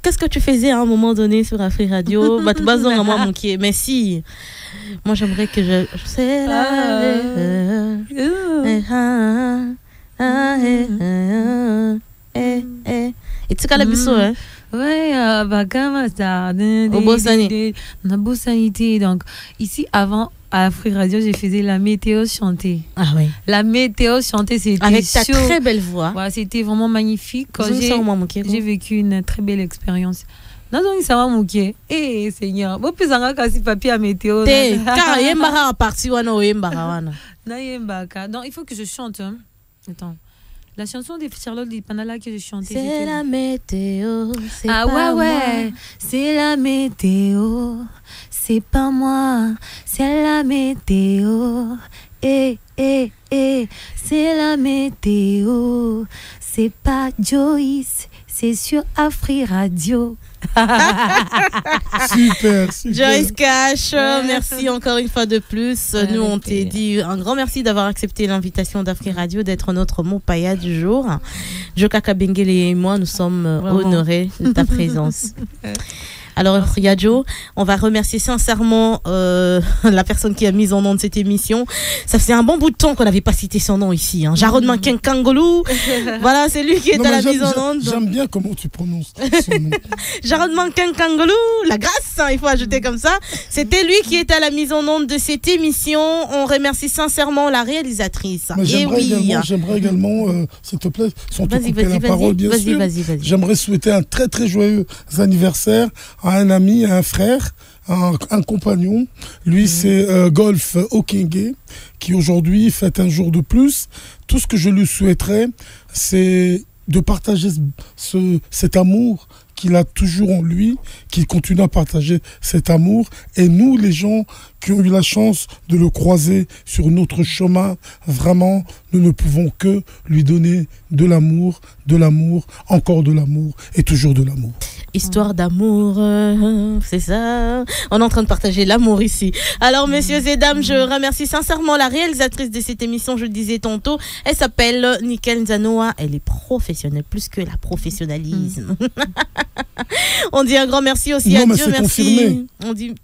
qu'est-ce que tu faisais à un moment donné sur Afri Radio? Mais si, moi j'aimerais que je... C'est et tu connais biso, hein? Ouais, comme ça. Beau sanité. Donc, ici, avant, à Afri Radio, je faisais la météo chantée. Ah oui. La météo chantée, c'était avec ta très belle voix. Ouais, c'était vraiment magnifique. J'ai vécu une très belle expérience. Non, ça m'a manqué. Eh, Seigneur. Bon, puis, ça m'a cassé papier à météo. Car il y a un parti, non, il faut que je chante. Attends. La chanson de Charlotte Lipanala que j'ai chantée. C'est la météo, c'est pas moi. Ouais, c'est la météo, c'est pas moi, c'est la météo. C'est la météo, c'est pas Joyce, c'est sur Afri Radio. Super. Joyce Cash, merci encore une fois de plus. Nous, on t'a dit un grand merci d'avoir accepté l'invitation d'Afri Radio, d'être notre mot païa du jour. Jokaka Bengele et moi, nous sommes honorés de ta présence. Alors, Yadjo, on va remercier sincèrement la personne qui a mis en onde cette émission. Ça faisait un bon bout de temps qu'on n'avait pas cité son nom ici. Jarod Manken Kangolou. Voilà, c'est lui qui est à la mise en onde. J'aime bien comment tu prononces son nom. Jarod Manken Kangolou, la grâce, il faut ajouter comme ça. C'était lui qui était à la mise en onde de cette émission. On remercie sincèrement la réalisatrice. J'aimerais également, s'il te plaît, sans te couper la parole, bien sûr. J'aimerais souhaiter un très très joyeux anniversaire à un ami, à un frère, un compagnon. Lui, c'est Golf Okenge, qui aujourd'hui fête un jour de plus. Tout ce que je lui souhaiterais, c'est de partager cet amour qu'il a toujours en lui, qu'il continue à partager cet amour. Et nous, les gens qui ont eu la chance de le croiser sur notre chemin, vraiment, nous ne pouvons que lui donner de l'amour, encore de l'amour et toujours de l'amour. Histoire d'amour, c'est ça. On est en train de partager l'amour ici. Alors, messieurs et dames, je remercie sincèrement la réalisatrice de cette émission, je le disais tantôt. Elle s'appelle Nickel Nzanoa. Elle est professionnelle, plus que la professionnalisme. On dit un grand merci aussi à Dieu, merci. Confirmé. On dit,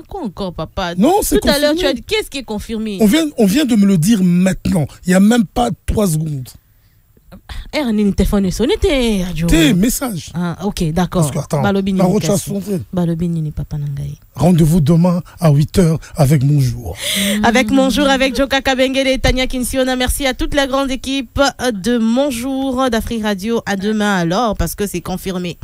quoi encore, papa? Non, c'est tout confirmé. À l'heure, tu as dit, qu'est-ce qui est confirmé? On vient de me le dire maintenant. Il n'y a même pas 3 secondes. Nini téléphone sonné tes radio. Tes messages. Ah, ok, d'accord. Parce que attends, Balobini la rechasse Balobini papa nangai. Rendez-vous demain à 8h avec Mon Jour. Avec Mon Jour, avec Jokaka Bengele et Tania Kinsiona. Merci à toute la grande équipe de Mon Jour d'Afrique Radio. À demain alors, parce que c'est confirmé.